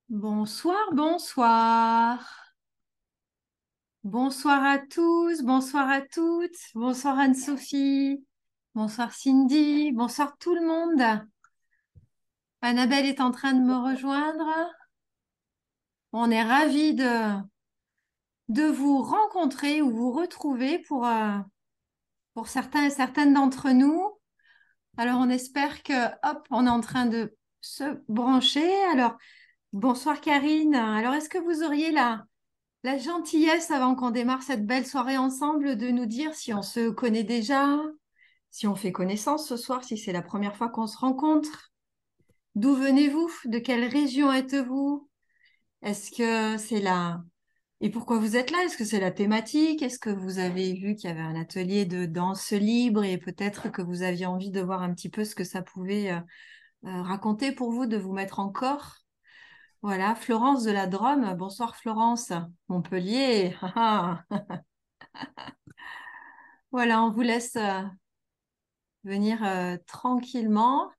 Bonsoir, bonsoir. Bonsoir à tous, bonsoir à toutes. Bonsoir Anne-Sophie. Bonsoir Cindy. Bonsoir tout le monde. Annabelle est en train de me rejoindre. On est ravis de vous rencontrer ou vous retrouver pour certains et certaines d'entre nous. Alors on espère que, hop, on est en train de se brancher. Alors, bonsoir Karine. Alors, est-ce que vous auriez la gentillesse, avant qu'on démarre cette belle soirée ensemble, de nous dire si on se connaît déjà, si on fait connaissance ce soir, si c'est la première fois qu'on se rencontre? D'où venez-vous? De quelle région êtes-vous? Est-ce que c'est la... Et pourquoi vous êtes là? Est-ce que c'est la thématique? Est-ce que vous avez vu qu'il y avait un atelier de danse libre et peut-être que vous aviez envie de voir un petit peu ce que ça pouvait raconter pour vous, de vous mettre en corps? Voilà, Florence de la Drôme. Bonsoir Florence. Montpellier. Ah, ah. Voilà, on vous laisse venir tranquillement.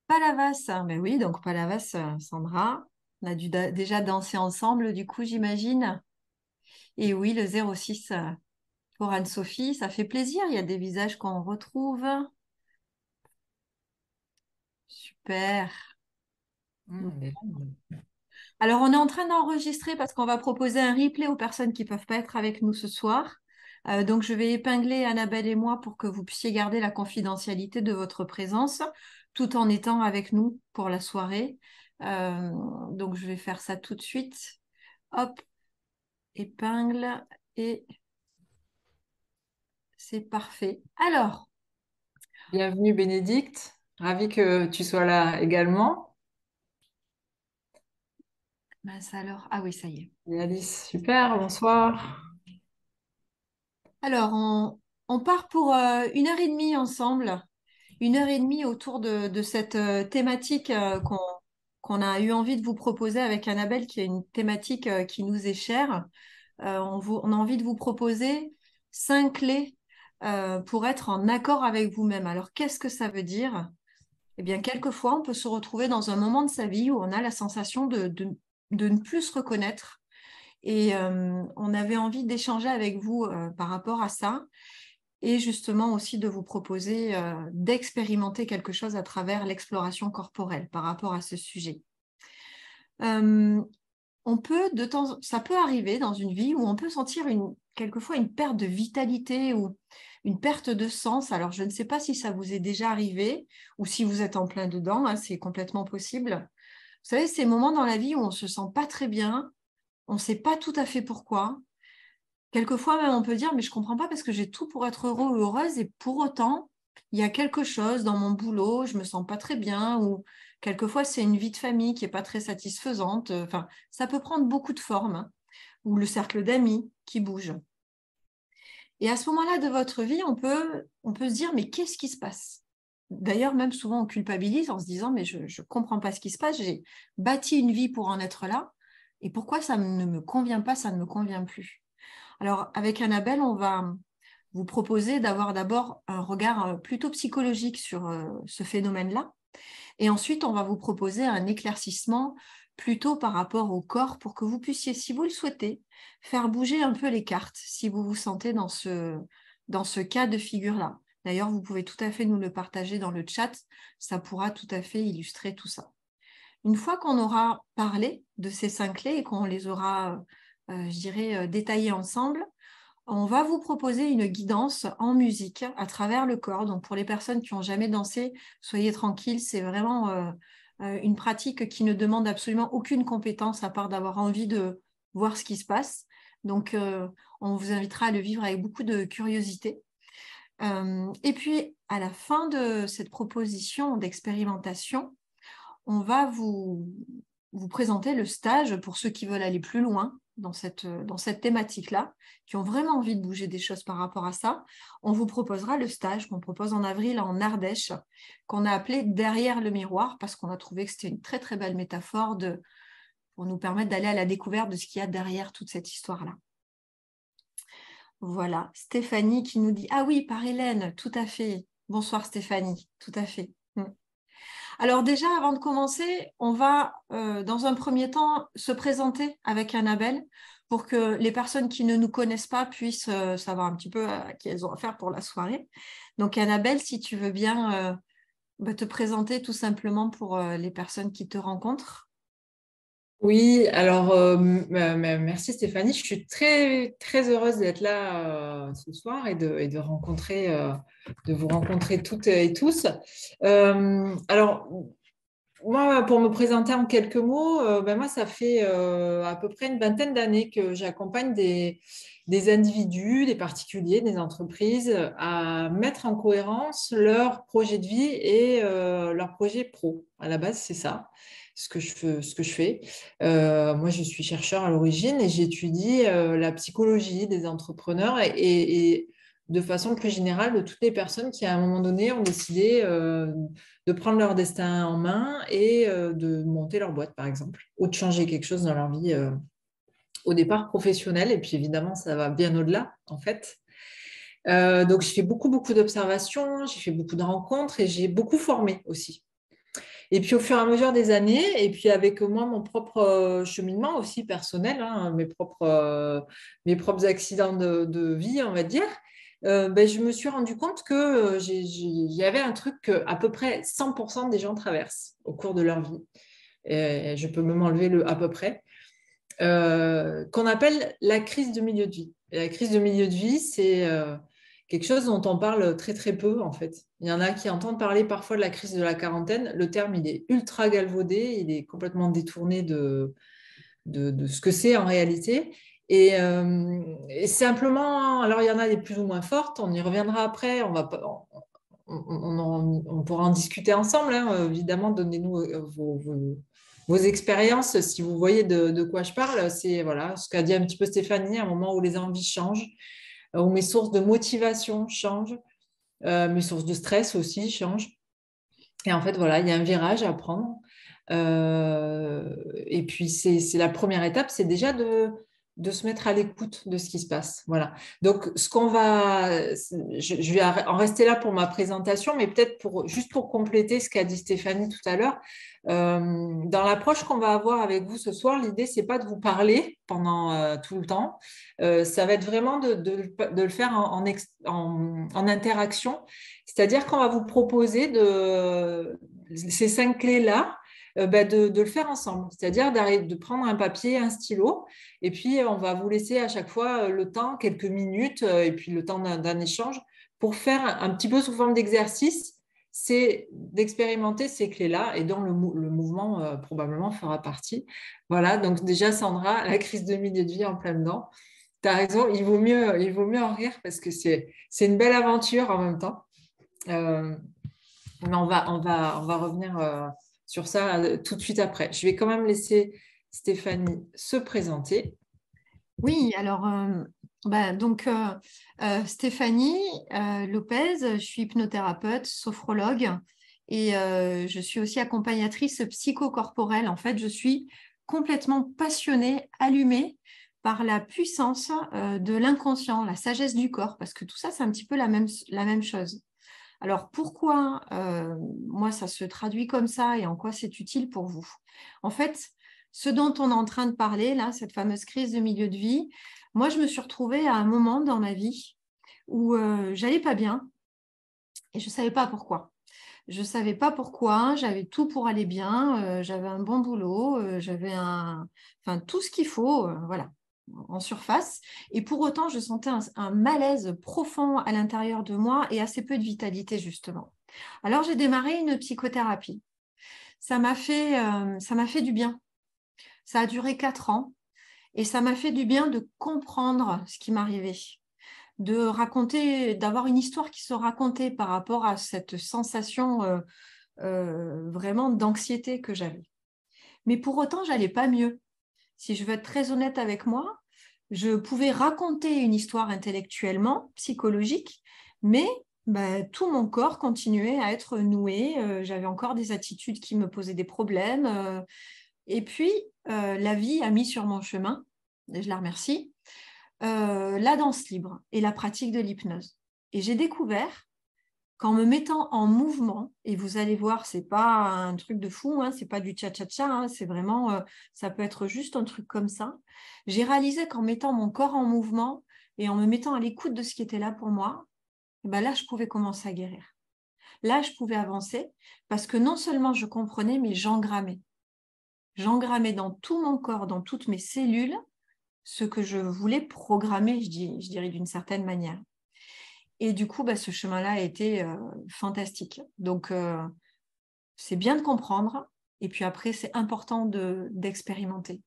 Palavas, hein, ben oui, donc Palavas, Sandra, on a déjà danser ensemble, du coup, j'imagine. Et oui, le 06 pour Anne-Sophie, ça fait plaisir, il y a des visages qu'on retrouve. Super. Mais Alors, on est en train d'enregistrer parce qu'on va proposer un replay aux personnes qui ne peuvent pas être avec nous ce soir. Donc, je vais épingler Annabelle et moi pour que vous puissiez garder la confidentialité de votre présence tout en étant avec nous pour la soirée. Euh, donc, je vais faire ça tout de suite. Hop, épingle et c'est parfait. Alors, bienvenue Bénédicte, ravie que tu sois là également. mince alors, ah oui, ça y est. Et Alice, super, bonsoir. Alors, on part pour 1 heure et demie ensemble. 1 heure et demie autour de cette thématique qu'on a eu envie de vous proposer avec Annabelle, qui est une thématique qui nous est chère. On a envie de vous proposer 5 clés pour être en accord avec vous-même. Alors, qu'est-ce que ça veut dire? Eh bien, quelquefois, on peut se retrouver dans un moment de sa vie où on a la sensation de ne plus se reconnaître. Et on avait envie d'échanger avec vous par rapport à ça et justement aussi de vous proposer d'expérimenter quelque chose à travers l'exploration corporelle par rapport à ce sujet. Euh, ça peut arriver dans une vie où on peut sentir quelquefois une perte de vitalité ou une perte de sens. Alors, je ne sais pas si ça vous est déjà arrivé ou si vous êtes en plein dedans, hein, c'est complètement possible. Vous savez, ces moments dans la vie où on ne se sent pas très bien, on ne sait pas tout à fait pourquoi. Quelquefois même, on peut dire, mais je ne comprends pas parce que j'ai tout pour être heureux ou heureuse et pour autant, il y a quelque chose dans mon boulot, je me sens pas très bien ou quelquefois, c'est une vie de famille qui est pas très satisfaisante. Enfin, ça peut prendre beaucoup de formes, hein, ou le cercle d'amis qui bouge. Et à ce moment-là de votre vie, on peut se dire, mais qu'est-ce qui se passe? D'ailleurs, même souvent, on culpabilise en se disant, mais je ne comprends pas ce qui se passe, j'ai bâti une vie pour en être là, et pourquoi ça ne me convient pas, ça ne me convient plus? Alors, avec Annabelle, on va vous proposer d'avoir d'abord un regard plutôt psychologique sur ce phénomène-là. Et ensuite, on va vous proposer un éclaircissement plutôt par rapport au corps pour que vous puissiez, si vous le souhaitez, faire bouger un peu les cartes si vous vous sentez dans ce cas de figure-là. D'ailleurs, vous pouvez tout à fait nous le partager dans le chat, ça pourra tout à fait illustrer tout ça. Une fois qu'on aura parlé de ces 5 clés et qu'on les aura, je dirais, détaillées ensemble, on va vous proposer une guidance en musique à travers le corps. Donc, pour les personnes qui n'ont jamais dansé, soyez tranquilles, c'est vraiment une pratique qui ne demande absolument aucune compétence à part d'avoir envie de voir ce qui se passe. Donc, on vous invitera à le vivre avec beaucoup de curiosité. Et puis, à la fin de cette proposition d'expérimentation, on va vous présenter le stage pour ceux qui veulent aller plus loin dans cette thématique-là, qui ont vraiment envie de bouger des choses par rapport à ça. On vous proposera le stage qu'on propose en avril en Ardèche, qu'on a appelé Derrière le miroir, parce qu'on a trouvé que c'était une très très belle métaphore pour nous permettre d'aller à la découverte de ce qu'il y a derrière toute cette histoire-là. Voilà, Stéphanie qui nous dit « Ah oui, par Hélène, tout à fait. Bonsoir Stéphanie, tout à fait. » Alors déjà, avant de commencer, on va dans un premier temps se présenter avec Annabelle pour que les personnes qui ne nous connaissent pas puissent savoir un petit peu à qui elles ont affaire pour la soirée. Donc Annabelle, si tu veux bien te présenter tout simplement pour les personnes qui te rencontrent. Oui, alors merci Stéphanie. Je suis très très heureuse d'être là ce soir et de de vous rencontrer toutes et tous. Alors moi, pour me présenter en quelques mots, moi ça fait à peu près une vingtaine d'années que j'accompagne des individus, des particuliers, des entreprises à mettre en cohérence leur projet de vie et leur projet pro. À la base, c'est ça ce que je fais. Moi, je suis chercheur à l'origine et j'étudie la psychologie des entrepreneurs et de façon plus générale de toutes les personnes qui, à un moment donné, ont décidé de prendre leur destin en main et de monter leur boîte, par exemple, ou de changer quelque chose dans leur vie au départ professionnelle. Et puis, évidemment, ça va bien au-delà, en fait. Donc, je fais beaucoup d'observations, j'ai fait beaucoup de rencontres et j'ai beaucoup formé aussi. Et puis au fur et à mesure des années, et puis avec moi, mon propre cheminement aussi personnel, hein, mes propres accidents de vie, on va dire, je me suis rendu compte que il y avait un truc que à peu près 100% des gens traversent au cours de leur vie. Et je peux même enlever le à peu près, qu'on appelle la crise de milieu de vie. Et la crise de milieu de vie, c'est quelque chose dont on parle très très peu en fait. Il y en a qui entendent parler parfois de la crise de la quarantaine. Le terme, il est ultra galvaudé, il est complètement détourné de ce que c'est en réalité. Et simplement, alors il y en a des plus ou moins fortes, on y reviendra après, on va pas, on pourra en discuter ensemble, hein. Évidemment, donnez-nous vos expériences, si vous voyez de quoi je parle. C'est voilà, ce qu'a dit un petit peu Stéphanie, à un moment où les envies changent, où mes sources de motivation changent, mes sources de stress aussi changent. Et en fait, voilà, il y a un virage à prendre. Et puis, c'est la première étape, c'est déjà de se mettre à l'écoute de ce qui se passe. Voilà. Donc, je vais en rester là pour ma présentation, mais peut-être juste pour compléter ce qu'a dit Stéphanie tout à l'heure, dans l'approche qu'on va avoir avec vous ce soir, l'idée, c'est pas de vous parler pendant tout le temps. Ça va être vraiment de le faire en interaction. C'est-à-dire qu'on va vous proposer ces 5 clés-là, de le faire ensemble. C'est-à-dire de prendre un papier, un stylo, et puis on va vous laisser à chaque fois le temps, quelques minutes, et puis le temps d'un échange, pour faire un petit peu sous forme d'exercice, c'est d'expérimenter ces clés-là, et dont le mouvement probablement fera partie. Voilà, donc déjà Sandra, la crise de milieu de vie en plein dedans. Tu as raison, il vaut mieux en rire parce que c'est une belle aventure en même temps. Euh, mais on va revenir sur ça tout de suite après. Je vais quand même laisser Stéphanie se présenter. Oui, alors Stéphanie Lopez, je suis hypnothérapeute, sophrologue et je suis aussi accompagnatrice psychocorporelle. En fait, je suis complètement passionnée, allumée par la puissance de l'inconscient, la sagesse du corps, parce que tout ça, c'est un petit peu la même chose. Alors pourquoi moi ça se traduit comme ça et en quoi c'est utile pour vous? En fait, ce dont on est en train de parler là, cette fameuse crise de milieu de vie, moi je me suis retrouvée à un moment dans ma vie où j'allais pas bien et je savais pas pourquoi. Je savais pas pourquoi, j'avais tout pour aller bien, j'avais un bon boulot, enfin tout ce qu'il faut, voilà, en surface. Et pour autant, je sentais un malaise profond à l'intérieur de moi et assez peu de vitalité, justement. Alors, j'ai démarré une psychothérapie. Ça m'a fait du bien. Ça a duré 4 ans et ça m'a fait du bien de comprendre ce qui m'arrivait, de raconter, d'avoir une histoire qui se racontait par rapport à cette sensation vraiment d'anxiété que j'avais. Mais pour autant, j'allais pas mieux. Si je veux être très honnête avec moi, je pouvais raconter une histoire intellectuellement, psychologique, mais tout mon corps continuait à être noué. J'avais encore des attitudes qui me posaient des problèmes. Et puis, la vie a mis sur mon chemin, et je la remercie, la danse libre et la pratique de l'hypnose. Et j'ai découvert qu'en me mettant en mouvement, et vous allez voir, c'est pas un truc de fou, hein, c'est pas du cha-cha-cha, hein, c'est vraiment, ça peut être juste un truc comme ça. J'ai réalisé qu'en mettant mon corps en mouvement et en me mettant à l'écoute de ce qui était là pour moi, et ben là, je pouvais commencer à guérir. Là, je pouvais avancer parce que non seulement je comprenais, mais j'engrammais. J'engrammais dans tout mon corps, dans toutes mes cellules, ce que je voulais programmer, je dirais d'une certaine manière. Et du coup, ce chemin-là a été fantastique. Donc, c'est bien de comprendre. Et puis après, c'est important d'expérimenter.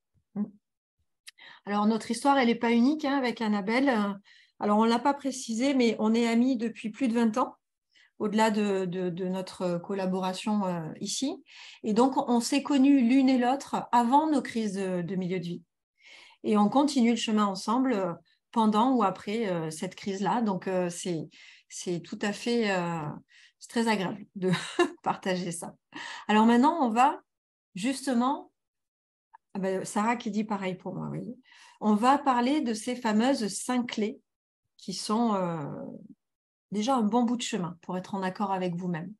Alors, notre histoire, elle n'est pas unique hein, avec Annabelle. Alors, on ne l'a pas précisé, mais on est amis depuis plus de 20 ans, au-delà de notre collaboration ici. Et donc, on s'est connus l'une et l'autre avant nos crises de milieu de vie. Et on continue le chemin ensemble pendant ou après cette crise-là. Donc, c'est tout à fait c'est très agréable de partager ça. Alors maintenant, on va justement, Sarah qui dit pareil pour moi, oui. On va parler de ces fameuses 5 clés qui sont déjà un bon bout de chemin pour être en accord avec vous-même.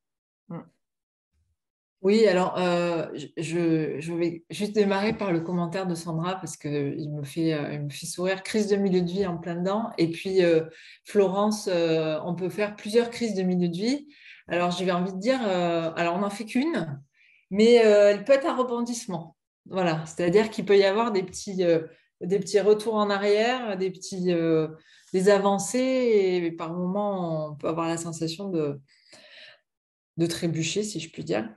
Oui, alors je vais juste démarrer par le commentaire de Sandra parce qu'il me fait sourire. Crise de milieu de vie en plein dedans. Et puis Florence, on peut faire plusieurs crises de milieu de vie. Alors j'ai envie de dire, alors on n'en fait qu'une, mais elle peut être un rebondissement. Voilà, c'est-à-dire qu'il peut y avoir des petits retours en arrière, des avancées, et par moments on peut avoir la sensation de trébucher, si je puis dire.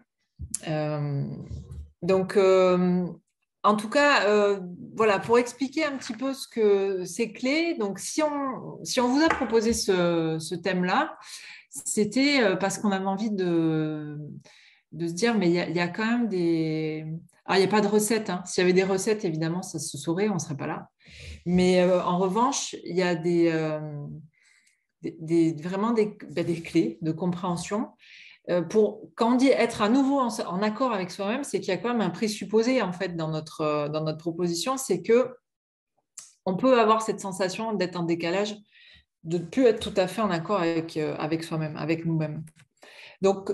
Euh, donc, en tout cas, voilà, pour expliquer un petit peu ce que ces clés, donc si on vous a proposé ce thème-là, c'était parce qu'on avait envie de se dire, mais il y a quand même des... Alors, il n'y a pas de recette. Hein. S'il y avait des recettes, évidemment, ça se saurait, on ne serait pas là. Mais en revanche, il y a vraiment des clés de compréhension quand on dit être à nouveau en accord avec soi-même, c'est qu'il y a quand même un présupposé en fait dans notre proposition, c'est que on peut avoir cette sensation d'être en décalage, de ne plus être tout à fait en accord avec soi-même, avec nous-mêmes. Donc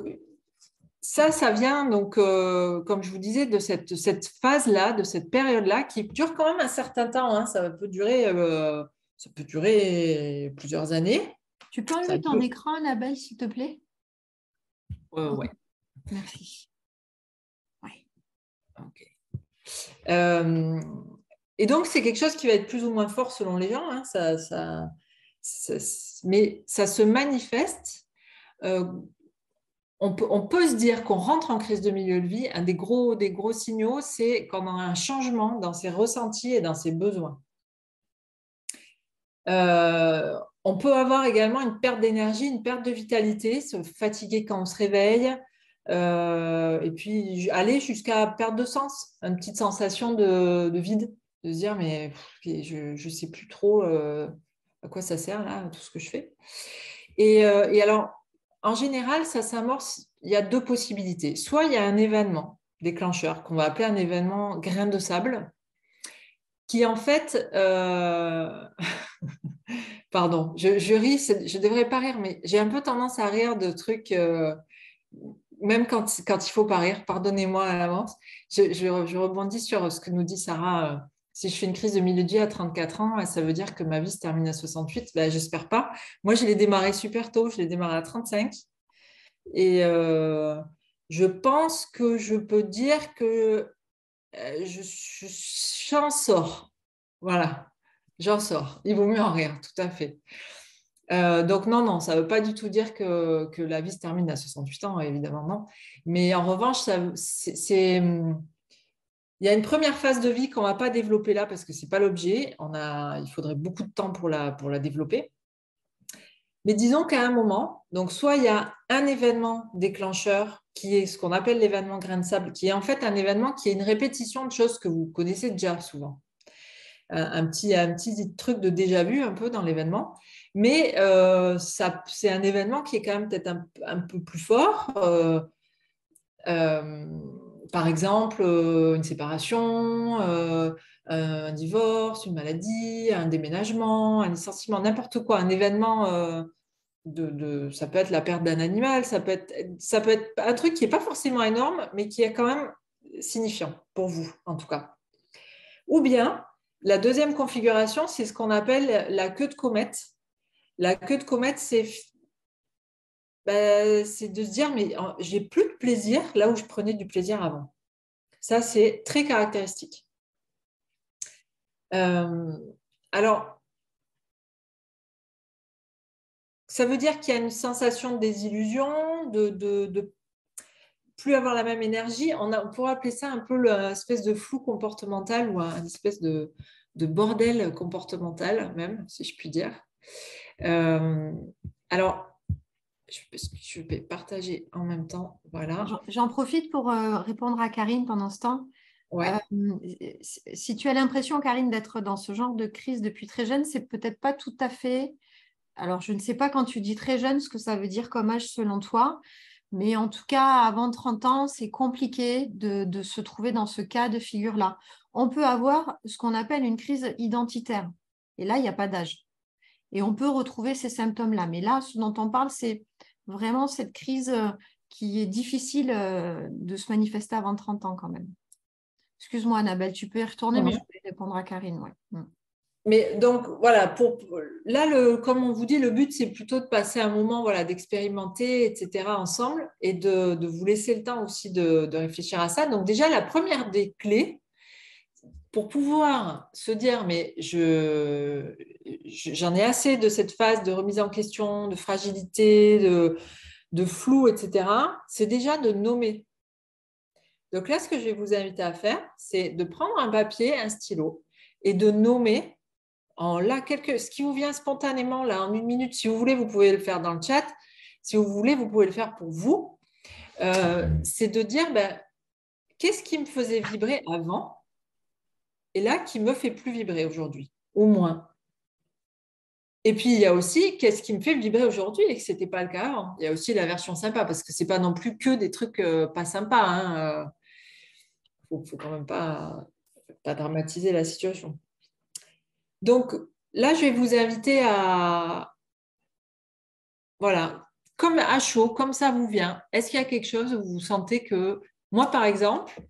ça vient donc, comme je vous disais, de cette phase-là, de cette période-là, qui dure quand même un certain temps. Hein, ça peut durer plusieurs années. Tu peux Ça enlever ton peut... écran, Annabelle, s'il te plaît? ouais. Merci. Ouais. Ok. Euh, et donc, c'est quelque chose qui va être plus ou moins fort selon les gens. Hein, mais ça se manifeste. Euh, on peut se dire qu'on rentre en crise de milieu de vie. Un des gros signaux, c'est quand on a un changement dans ses ressentis et dans ses besoins. On peut avoir également une perte d'énergie, une perte de vitalité, se fatiguer quand on se réveille, et puis aller jusqu'à perte de sens, une petite sensation de vide, de se dire mais je ne sais plus trop à quoi ça sert là, tout ce que je fais. Et alors, en général, ça s'amorce, il y a deux possibilités. Soit il y a un événement déclencheur qu'on va appeler un événement grain de sable, qui en fait... Pardon, je ris, je ne devrais pas rire, mais j'ai un peu tendance à rire de trucs, même quand il faut pas rire, pardonnez-moi à l'avance. Je rebondis sur ce que nous dit Sarah. Si je fais une crise de milieu de vie à 34 ans, ça veut dire que ma vie se termine à 68. Ben, j'espère pas. Moi, je l'ai démarré super tôt, je l'ai démarré à 35. Et je pense que je peux dire que j'en sors. Voilà, j'en sors. Il vaut mieux en rire, tout à fait. Donc non, ça ne veut pas du tout dire que la vie se termine à 68 ans, évidemment non. Mais en revanche, il y a une première phase de vie qu'on ne va pas développer là parce que ce n'est pas l'objet. Il faudrait beaucoup de temps pour la développer. Mais disons qu'à un moment, donc soit il y a un événement déclencheur qui est ce qu'on appelle l'événement grain de sable, qui est en fait un événement qui est une répétition de choses que vous connaissez déjà souvent. Un petit truc de déjà vu un peu dans l'événement. Mais c'est un événement qui est quand même peut-être un peu plus fort. Euh, Par exemple, une séparation, un divorce, une maladie, un déménagement, un licenciement, n'importe quoi, un événement ça peut être la perte d'un animal, ça peut être un truc qui n'est pas forcément énorme, mais qui est quand même signifiant pour vous, en tout cas. Ou bien, la deuxième configuration, c'est ce qu'on appelle la queue de comète. La queue de comète, c'est de se dire, mais j'ai plus de plaisir là où je prenais du plaisir avant. Ça, c'est très caractéristique. Alors, ça veut dire qu'il y a une sensation de désillusion, de plus avoir la même énergie. On pourrait appeler ça un peu l'espèce de flou comportemental ou une espèce de bordel comportemental, même, si je puis dire. Alors, je vais partager en même temps. Voilà. J'en profite pour répondre à Karine pendant ce temps. Ouais. Si tu as l'impression, Karine, d'être dans ce genre de crise depuis très jeune, c'est peut-être pas tout à fait. Alors, je ne sais pas quand tu dis très jeune ce que ça veut dire comme âge selon toi, mais en tout cas, avant 30 ans, c'est compliqué de se trouver dans ce cas de figure-là. On peut avoir ce qu'on appelle une crise identitaire. Et là, il n'y a pas d'âge. Et on peut retrouver ces symptômes-là. Mais là, ce dont on parle, c'est vraiment cette crise qui est difficile de se manifester avant 30 ans quand même. Excuse-moi, Annabelle, tu peux y retourner, mais je voulais répondre à Karine. Ouais. Mais donc, voilà, là, comme on vous dit, le but, c'est plutôt de passer un moment voilà, d'expérimenter, etc., ensemble et de vous laisser le temps aussi de réfléchir à ça. Donc, déjà, la première des clés, pour pouvoir se dire, mais j'en ai assez de cette phase de remise en question, de fragilité, de flou, etc., c'est déjà de nommer. Donc là, ce que je vais vous inviter à faire, c'est de prendre un papier, un stylo et de nommer ce qui vous vient spontanément là en 1 minute. Si vous voulez, vous pouvez le faire dans le chat. Si vous voulez, vous pouvez le faire pour vous. C'est de dire qu'est-ce qui me faisait vibrer avant et là qui me fait plus vibrer aujourd'hui, au moins. Et puis, il y a aussi qu'est-ce qui me fait vibrer aujourd'hui et que ce n'était pas le cas avant. Il y a aussi la version sympa parce que ce n'est pas non plus que des trucs pas sympas. Hein. Faut quand même pas dramatiser la situation. Donc, là, je vais vous inviter voilà, comme à chaud, comme ça vous vient. Est-ce qu'il y a quelque chose où vous sentez que, moi, par exemple,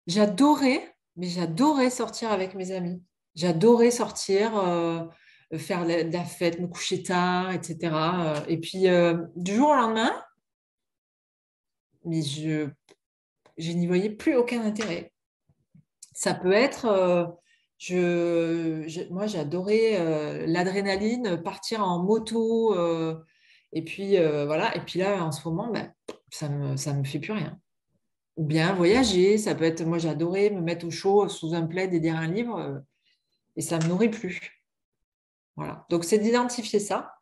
j'adorais sortir avec mes amis. J'adorais sortir, faire de la fête, me coucher tard, etc. Et puis, du jour au lendemain, mais je n'y voyais plus aucun intérêt. Ça peut être, moi j'adorais l'adrénaline, partir en moto, et puis voilà. Et puis là, en ce moment, ça me fait plus rien. Ou bien voyager, ça peut être, moi j'adorais me mettre au chaud sous un plaid et lire un livre, et ça me nourrit plus. Voilà. Donc c'est d'identifier ça.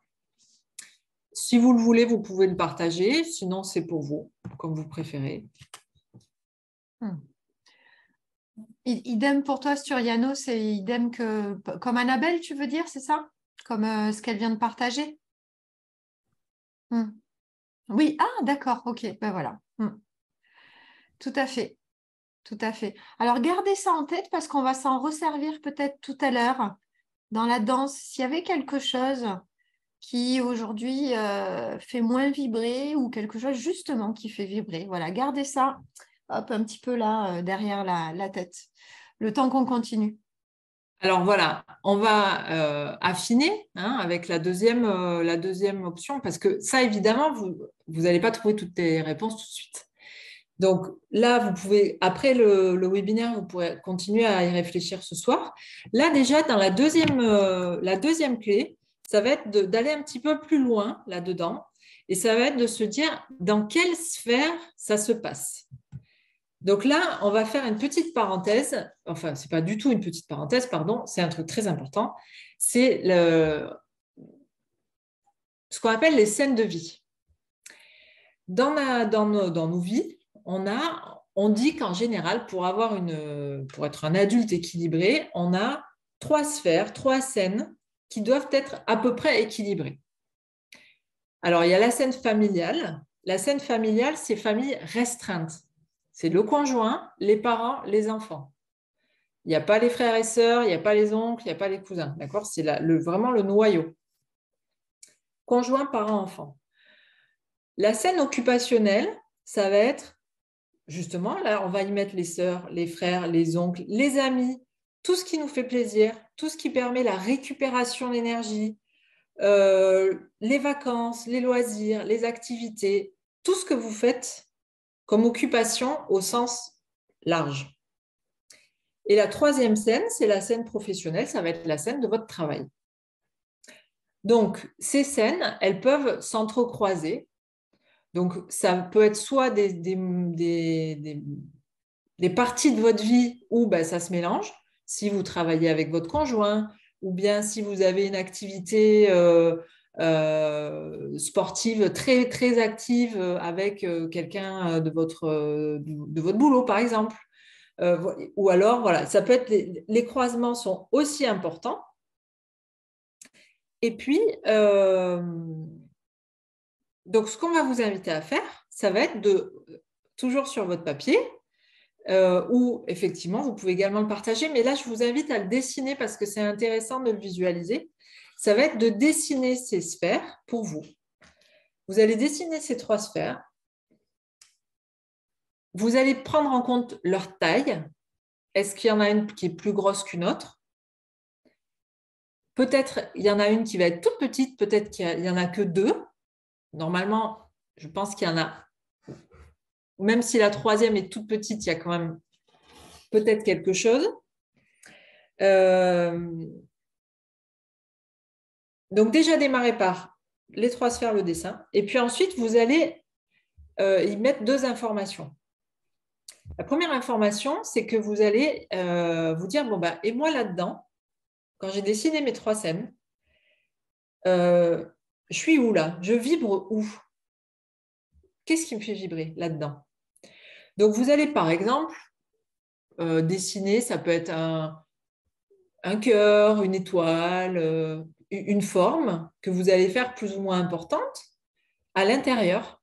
Si vous le voulez, vous pouvez le partager. Sinon, c'est pour vous, comme vous préférez. Idem pour toi sur Yano, c'est idem comme Annabelle, tu veux dire, c'est ça? Comme ce qu'elle vient de partager? Oui, ah d'accord, ok, ben voilà. Tout à fait, tout à fait. Alors gardez ça en tête parce qu'on va s'en resservir peut-être tout à l'heure dans la danse. S'il y avait quelque chose qui aujourd'hui fait moins vibrer ou quelque chose justement qui fait vibrer, voilà, gardez ça hop, un petit peu là derrière la tête, le temps qu'on continue. Alors voilà, on va affiner avec la deuxième option, parce que ça, évidemment, vous n'allez pas trouver toutes les réponses tout de suite. Donc là, vous pouvez, après le webinaire, vous pourrez continuer à y réfléchir ce soir. Là, déjà, dans la deuxième clé, ça va être d'aller un petit peu plus loin là-dedans, et ça va être de se dire dans quelle sphère ça se passe. Donc là, on va faire une petite parenthèse. Enfin, ce n'est pas du tout une petite parenthèse, pardon. C'est un truc très important. C'est ce qu'on appelle les scènes de vie. Dans nos vies, on dit qu'en général, pour être un adulte équilibré, on a 3 sphères, 3 scènes qui doivent être à peu près équilibrées. Alors, il y a la scène familiale. La scène familiale, c'est famille restreinte. C'est le conjoint, les parents, les enfants. Il n'y a pas les frères et sœurs, il n'y a pas les oncles, il n'y a pas les cousins. D'accord? C'est vraiment le noyau. conjoint, parent, enfant. La scène occupationnelle, ça va être, justement, là, on va y mettre les sœurs, les frères, les oncles, les amis, tout ce qui nous fait plaisir, tout ce qui permet la récupération d'énergie, les vacances, les loisirs, les activités, tout ce que vous faites comme occupation au sens large. Et la troisième scène, c'est la scène professionnelle, ça va être la scène de votre travail. Donc, ces scènes, elles peuvent s'entrecroiser. Donc, ça peut être soit des parties de votre vie où ben, ça se mélange, si vous travaillez avec votre conjoint, ou bien si vous avez une activité sportive très, très active avec quelqu'un de votre boulot, par exemple. Ou alors, voilà, ça peut être les croisements sont aussi importants. Et puis, donc, ce qu'on va vous inviter à faire, ça va être toujours sur votre papier, ou effectivement, vous pouvez également le partager, mais là, je vous invite à le dessiner parce que c'est intéressant de le visualiser. Ça va être de dessiner ces sphères pour vous. Vous allez dessiner ces 3 sphères. Vous allez prendre en compte leur taille. Est-ce qu'il y en a une qui est plus grosse qu'une autre? Peut-être il y en a une qui va être toute petite, peut-être qu'il n'y en a que 2. Normalement, je pense qu'il y en a, même si la 3e est toute petite, il y a quand même peut-être quelque chose. Donc déjà démarrer par les 3 sphères, le dessin, et puis ensuite vous allez y mettre 2 informations. La première information, c'est que vous allez vous dire, bon, bah, et moi là-dedans, quand j'ai dessiné mes 3 scènes, je suis où là? Je vibre où? Qu'est-ce qui me fait vibrer là-dedans? Donc vous allez par exemple dessiner, ça peut être un cœur, une étoile, une forme que vous allez faire plus ou moins importante à l'intérieur.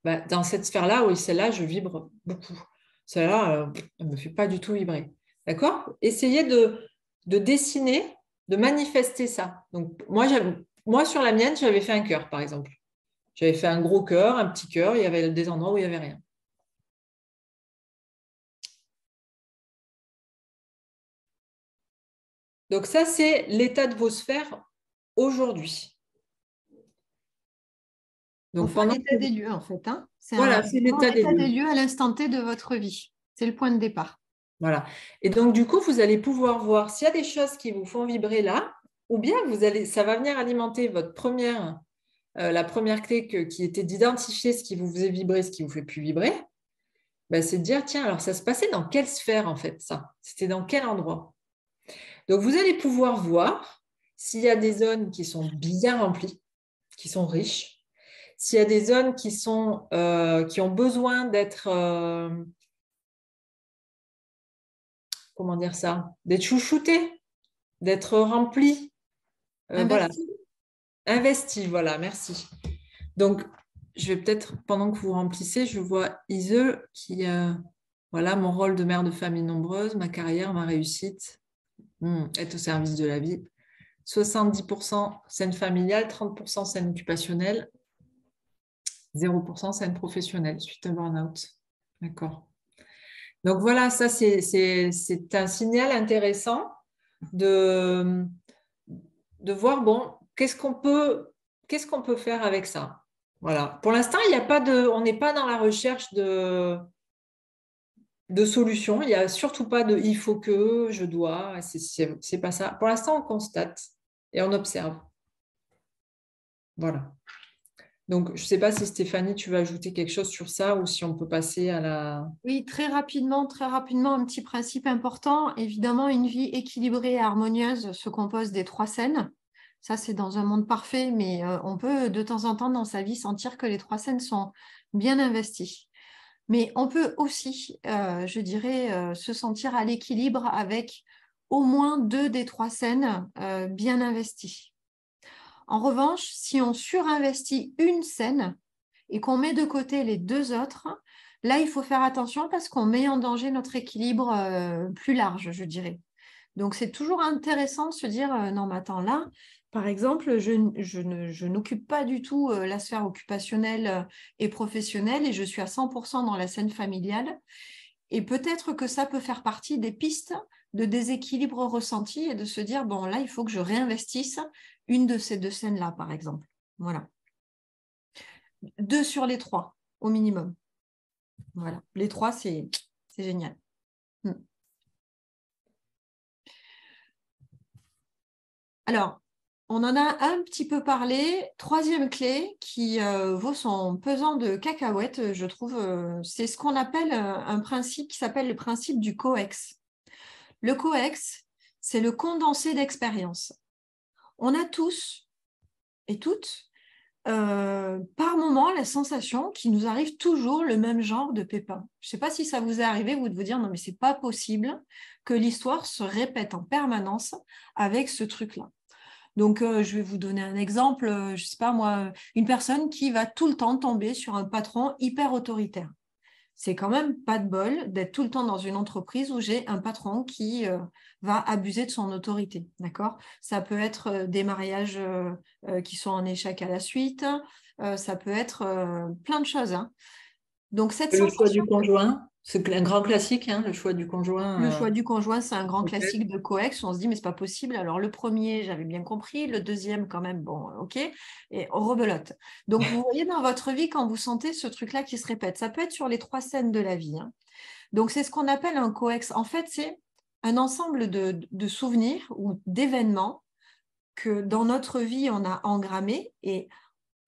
Bah, dans cette sphère-là, oui, celle-là, je vibre beaucoup. Celle-là, elle ne me fait pas du tout vibrer. D'accord? Essayez de dessiner, de manifester ça. Donc, moi, sur la mienne, j'avais fait un cœur, par exemple. J'avais fait un gros cœur, un petit cœur, il y avait des endroits où il n'y avait rien. Donc, ça, c'est l'état de vos sphères aujourd'hui. Donc, enfin, l'état des lieux, en fait. Hein. Voilà, c'est l'état des lieux à l'instant T de votre vie. C'est le point de départ. Voilà. Et donc, du coup, vous allez pouvoir voir s'il y a des choses qui vous font vibrer là, ou bien ça va venir alimenter la première clé qui était d'identifier ce qui vous faisait vibrer, ce qui ne vous fait plus vibrer. Ben, c'est de dire, tiens, alors ça se passait dans quelle sphère, en fait, ça? C'était dans quel endroit? Donc, vous allez pouvoir voir s'il y a des zones qui sont bien remplies, qui sont riches, s'il y a des zones qui ont besoin d'être... comment dire ça? D'être chouchouté, d'être rempli. Voilà. Investi, voilà, merci. Donc, je vais peut-être, pendant que vous remplissez, je vois Ise qui, voilà, mon rôle de mère de famille nombreuse, ma carrière, ma réussite, être au service de la vie. 70% scène familiale, 30% scène occupationnelle, 0% scène professionnelle suite à burn-out. D'accord. Donc voilà, ça c'est un signal intéressant de voir, bon, qu'est-ce qu'on peut faire avec ça? Voilà. Pour l'instant, on n'est pas dans la recherche de solutions. Il n'y a surtout pas de il faut que, je dois. C'est pas ça. Pour l'instant, on constate et on observe. Voilà. Donc, je ne sais pas si Stéphanie, tu veux ajouter quelque chose sur ça ou si on peut passer à la... Oui, très rapidement, un petit principe important. Évidemment, une vie équilibrée et harmonieuse se compose des 3 scènes. Ça, c'est dans un monde parfait, mais on peut de temps en temps dans sa vie sentir que les 3 scènes sont bien investies. Mais on peut aussi, je dirais, se sentir à l'équilibre avec au moins 2 des 3 scènes bien investies. En revanche, si on surinvestit une scène et qu'on met de côté les 2 autres, là, il faut faire attention parce qu'on met en danger notre équilibre plus large, je dirais. Donc, c'est toujours intéressant de se dire, non, mais attends, là, Par exemple, je n'occupe pas du tout la sphère occupationnelle et professionnelle et je suis à 100% dans la scène familiale. Et peut-être que ça peut faire partie des pistes de déséquilibre ressenti et de se dire, bon, là, il faut que je réinvestisse une de ces deux scènes-là, par exemple. Voilà. 2 sur les 3, au minimum. Voilà. Les 3, c'est génial. Alors, on en a un petit peu parlé. Troisième clé qui vaut son pesant de cacahuètes, je trouve, c'est ce qu'on appelle un principe qui s'appelle le principe du coex. Le coex, c'est le condensé d'expérience. On a tous et toutes, par moment, la sensation qu'il nous arrive toujours le même genre de pépin. Je ne sais pas si ça vous est arrivé, vous de vous dire, non, mais ce n'est pas possible que l'histoire se répète en permanence avec ce truc-là. Donc, je vais vous donner un exemple, je ne sais pas moi, une personne qui va tout le temps tomber sur un patron hyper autoritaire. C'est quand même pas de bol d'être tout le temps dans une entreprise où j'ai un patron qui va abuser de son autorité, d'accord? Ça peut être des mariages qui sont en échec à la suite, ça peut être plein de choses, hein. Donc, cette Le choix sensation. du conjoint, c'est un grand classique, hein, le choix du Le conjoint. choix du conjoint, c'est un grand Peut-être. classique de coex. On se dit, mais c'est pas possible. Alors, le premier, j'avais bien compris. Le deuxième, quand même, bon, OK. Et on rebelote. Donc, vous voyez dans votre vie, quand vous sentez ce truc-là qui se répète, ça peut être sur les 3 scènes de la vie, hein. Donc, c'est ce qu'on appelle un coex. En fait, c'est un ensemble de souvenirs ou d'événements que dans notre vie, on a engrammés et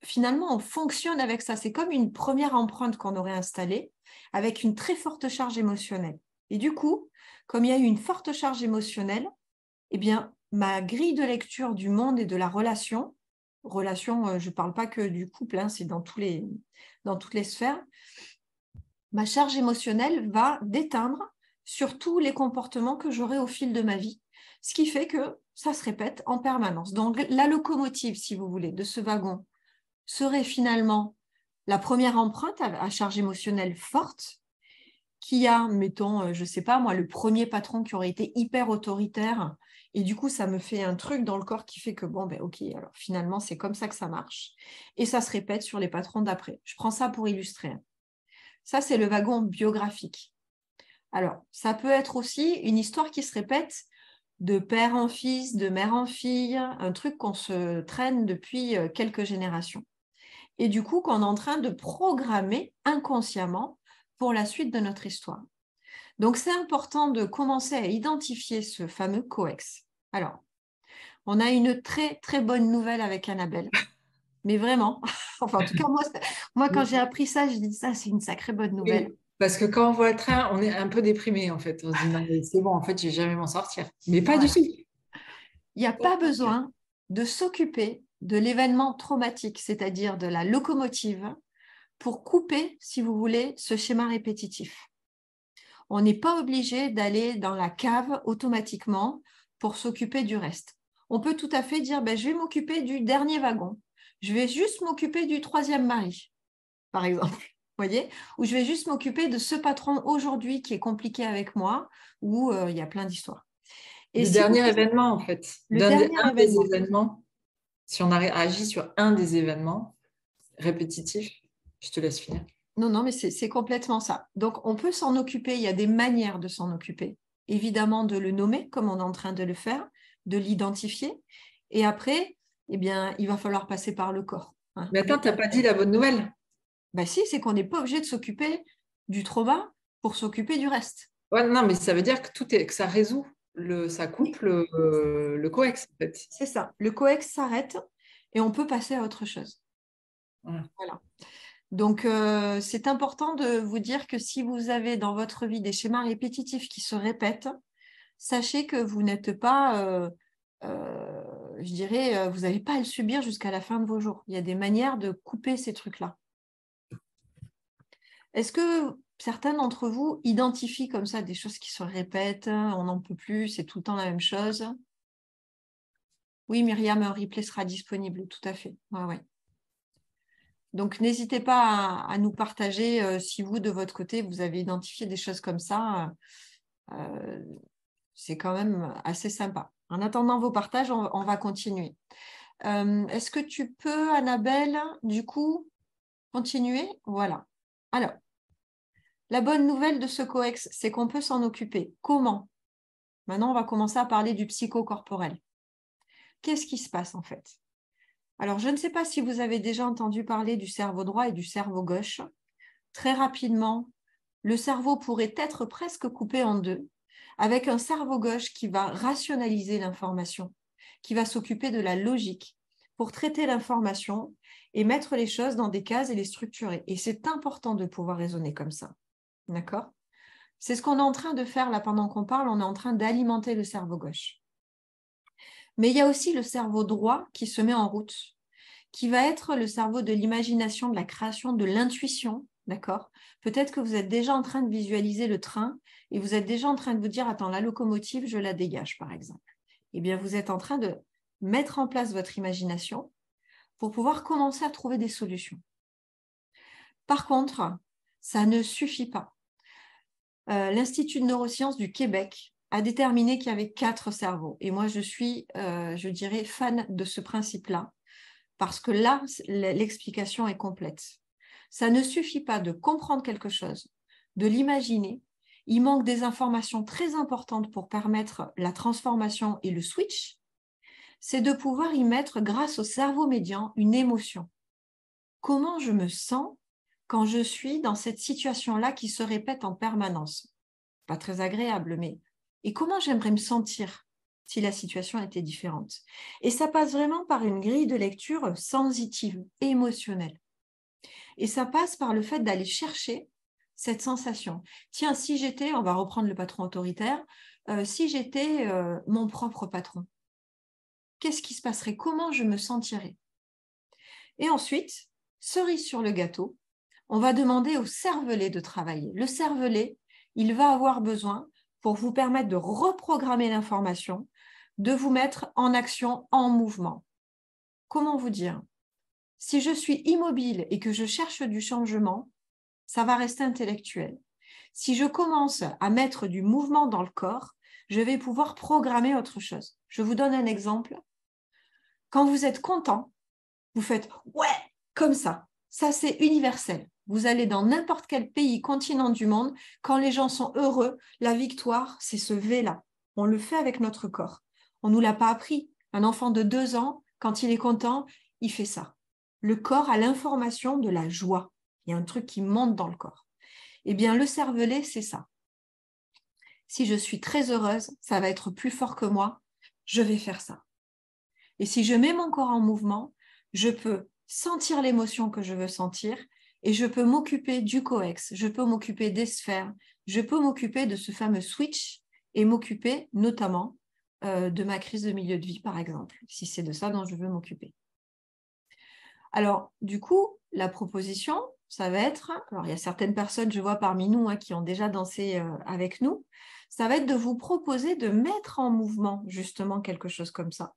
finalement, on fonctionne avec ça. C'est comme une première empreinte qu'on aurait installée avec une très forte charge émotionnelle. Et du coup, comme il y a eu une forte charge émotionnelle, eh bien, ma grille de lecture du monde et de la relation, je ne parle pas que du couple, hein, c'est dans toutes les sphères, ma charge émotionnelle va déteindre sur tous les comportements que j'aurai au fil de ma vie, ce qui fait que ça se répète en permanence. Donc, la locomotive, si vous voulez, de ce wagon serait finalement la première empreinte à charge émotionnelle forte qui a, mettons, je ne sais pas moi, le premier patron qui aurait été hyper autoritaire et du coup, ça me fait un truc dans le corps qui fait que, bon, ben ok, alors finalement, c'est comme ça que ça marche. Et ça se répète sur les patrons d'après. Je prends ça pour illustrer. Ça, c'est le wagon biographique. Alors, ça peut être aussi une histoire qui se répète de père en fils, de mère en fille, un truc qu'on se traîne depuis quelques générations. Et du coup, qu'on est en train de programmer inconsciemment pour la suite de notre histoire. Donc, c'est important de commencer à identifier ce fameux coex. Alors, on a une très, très bonne nouvelle avec Annabelle. Mais vraiment, enfin, en tout cas, moi quand j'ai appris ça, je dis ça, c'est une sacrée bonne nouvelle. Oui, parce que quand on voit le train, on est un peu déprimé en fait. On se dit non, mais c'est bon, en fait, je vais jamais m'en sortir. Mais pas du Voilà. tout. Il n'y a pas besoin de s'occuper de l'événement traumatique, c'est-à-dire de la locomotive, pour couper, si vous voulez, ce schéma répétitif. On n'est pas obligé d'aller dans la cave automatiquement pour s'occuper du reste. On peut tout à fait dire, ben, je vais m'occuper du dernier wagon. Je vais juste m'occuper du troisième mari, par exemple. Voyez, ou je vais juste m'occuper de ce patron aujourd'hui qui est compliqué avec moi, où il y a plein d'histoires. Et Du si vous dernier faites événement, en fait. le dernier Un des événement, événements, si on agit sur un des événements répétitifs, je te laisse finir. non, non, mais c'est complètement ça. Donc, on peut s'en occuper, il y a des manières de s'en occuper. Évidemment, de le nommer, comme on est en train de le faire, de l'identifier. Et après, eh bien, il va falloir passer par le corps, hein. Mais attends, tu n'as pas dit la bonne nouvelle. Ben si, c'est qu'on n'est pas obligé de s'occuper du trauma pour s'occuper du reste. Ouais, non, mais ça veut dire que que ça résout, ça coupe Oui, le coex, en fait. c'est ça. Le coex s'arrête et on peut passer à autre chose. Voilà. Voilà. Donc, c'est important de vous dire que si vous avez dans votre vie des schémas répétitifs qui se répètent, sachez que vous n'êtes pas, je dirais, vous n'avez pas à le subir jusqu'à la fin de vos jours. Il y a des manières de couper ces trucs-là. Est-ce que certains d'entre vous identifient comme ça des choses qui se répètent, on n'en peut plus, c'est tout le temps la même chose? Oui, Myriam, un replay sera disponible, tout à fait. Ouais, ouais. Donc, n'hésitez pas à nous partager si vous, de votre côté, vous avez identifié des choses comme ça. C'est quand même assez sympa. En attendant vos partages, on va continuer. Est-ce que tu peux, Annabelle, du coup, continuer? Voilà. Alors, la bonne nouvelle de ce COEX, c'est qu'on peut s'en occuper. Comment? Maintenant, on va commencer à parler du psychocorporel. Qu'est-ce qui se passe en fait? Alors, je ne sais pas si vous avez déjà entendu parler du cerveau droit et du cerveau gauche. Très rapidement, le cerveau pourrait être presque coupé en deux, avec un cerveau gauche qui va rationaliser l'information, qui va s'occuper de la logique pour traiter l'information et mettre les choses dans des cases et les structurer. Et c'est important de pouvoir raisonner comme ça. D'accord? C'est ce qu'on est en train de faire là pendant qu'on parle, on est en train d'alimenter le cerveau gauche. Mais il y a aussi le cerveau droit qui se met en route, qui va être le cerveau de l'imagination, de la création, de l'intuition, d'accord? Peut-être que vous êtes déjà en train de visualiser le train et vous êtes déjà en train de vous dire, attends, la locomotive, je la dégage, par exemple. Eh bien, vous êtes en train de mettre en place votre imagination pour pouvoir commencer à trouver des solutions. Par contre, ça ne suffit pas. L'Institut de neurosciences du Québec a déterminé qu'il y avait 4 cerveaux. Et moi, je suis, je dirais, fan de ce principe-là, parce que là, l'explication est complète. Ça ne suffit pas de comprendre quelque chose, de l'imaginer. Il manque des informations très importantes pour permettre la transformation et le switch. C'est de pouvoir y mettre, grâce au cerveau médian, une émotion. Comment je me sens quand je suis dans cette situation-là qui se répète en permanence? Pas très agréable, mais... Et comment j'aimerais me sentir si la situation était différente? Et ça passe vraiment par une grille de lecture sensitive, émotionnelle. Et ça passe par le fait d'aller chercher cette sensation. Tiens, si j'étais, on va reprendre le patron autoritaire, si j'étais mon propre patron, qu'est-ce qui se passerait? Comment je me sentirais? Et ensuite, cerise sur le gâteau, on va demander au cervelet de travailler. Le cervelet, il va avoir besoin, pour vous permettre de reprogrammer l'information, de vous mettre en action, en mouvement. Comment vous dire? Si je suis immobile et que je cherche du changement, ça va rester intellectuel. Si je commence à mettre du mouvement dans le corps, je vais pouvoir programmer autre chose. Je vous donne un exemple. Quand vous êtes content, vous faites « ouais » comme ça. Ça, c'est universel. Vous allez dans n'importe quel pays, continent du monde, quand les gens sont heureux, la victoire, c'est ce V-là. On le fait avec notre corps. On ne nous l'a pas appris. Un enfant de 2 ans, quand il est content, il fait ça. Le corps a l'information de la joie. Il y a un truc qui monte dans le corps. Eh bien, le cervelet, c'est ça. Si je suis très heureuse, ça va être plus fort que moi, je vais faire ça. Et si je mets mon corps en mouvement, je peux sentir l'émotion que je veux sentir et je peux m'occuper du coex, je peux m'occuper des sphères, je peux m'occuper de ce fameux switch et m'occuper notamment de ma crise de milieu de vie, par exemple, si c'est de ça dont je veux m'occuper. Alors, du coup, la proposition, ça va être, alors il y a certaines personnes, je vois parmi nous, qui ont déjà dansé avec nous, ça va être de vous proposer de mettre en mouvement justement quelque chose comme ça.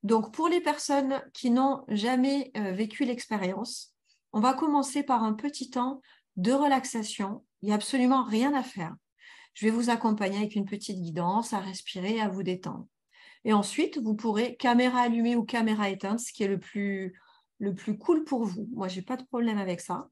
Donc, pour les personnes qui n'ont jamais vécu l'expérience, on va commencer par un petit temps de relaxation. Il n'y a absolument rien à faire. Je vais vous accompagner avec une petite guidance, à respirer, à vous détendre. Et ensuite, vous pourrez, caméra allumée ou caméra éteinte, ce qui est le plus cool pour vous. Moi, je n'ai pas de problème avec ça.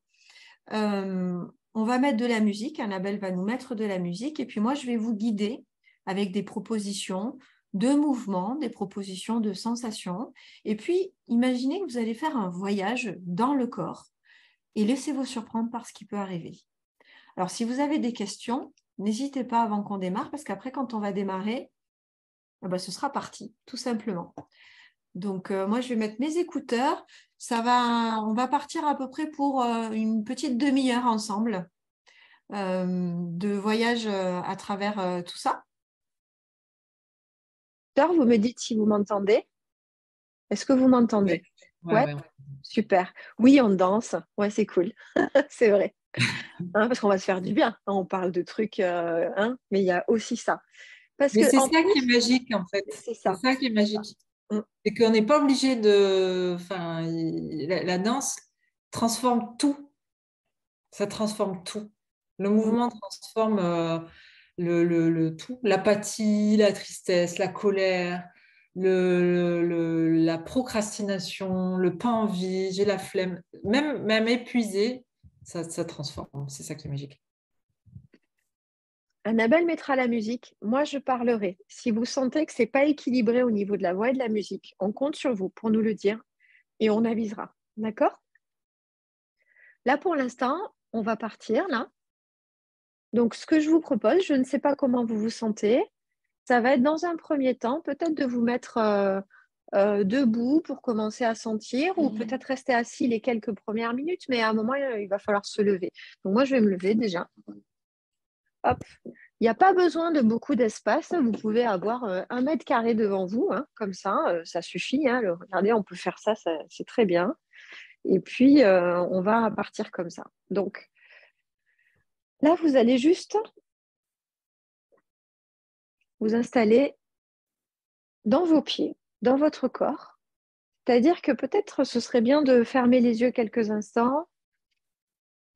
On va mettre de la musique. Annabelle va nous mettre de la musique. Et puis moi, je vais vous guider avec des propositions de mouvements, des propositions de sensations. Et puis, imaginez que vous allez faire un voyage dans le corps et laissez-vous surprendre par ce qui peut arriver. Alors, si vous avez des questions, n'hésitez pas avant qu'on démarre, parce qu'après, quand on va démarrer, ce sera parti, tout simplement. Donc, moi, je vais mettre mes écouteurs. On va partir à peu près pour une petite demi-heure ensemble de voyage à travers tout ça. Vous me dites si vous m'entendez. Est-ce que vous m'entendez? Ouais. Super. Oui, on danse. Ouais, c'est cool. C'est vrai. Parce qu'on va se faire du bien. On parle de trucs, mais il y a aussi ça. Mais c'est ça qui est magique, en fait. C'est ça. C'est ça qui est magique. C'est qu'on n'est pas obligé de... Enfin, la danse transforme tout. Ça transforme tout. Le mouvement transforme le tout. L'apathie, la tristesse, la colère, la procrastination, le pas envie, j'ai la flemme, même épuisée, ça transforme. C'est ça qui est magique. Annabelle mettra la musique. Moi, je parlerai. Si vous sentez que ce n'est pas équilibré au niveau de la voix et de la musique, on compte sur vous pour nous le dire et on avisera. D'accord? Là, pour l'instant, on va partir, là. Donc, ce que je vous propose, je ne sais pas comment vous vous sentez. Ça va être dans un premier temps, peut-être de vous mettre debout pour commencer à sentir ou peut-être rester assis les quelques premières minutes, mais à un moment, il va falloir se lever. Donc, moi, je vais me lever déjà. Hop. Il n'y a pas besoin de beaucoup d'espace. Vous pouvez avoir 1 mètre carré devant vous, hein, comme ça suffit. Hein. Regardez, on peut faire ça, c'est très bien. Et puis, on va partir comme ça. Donc, là, vous allez juste vous installer dans vos pieds, dans votre corps. C'est-à-dire que peut-être ce serait bien de fermer les yeux quelques instants,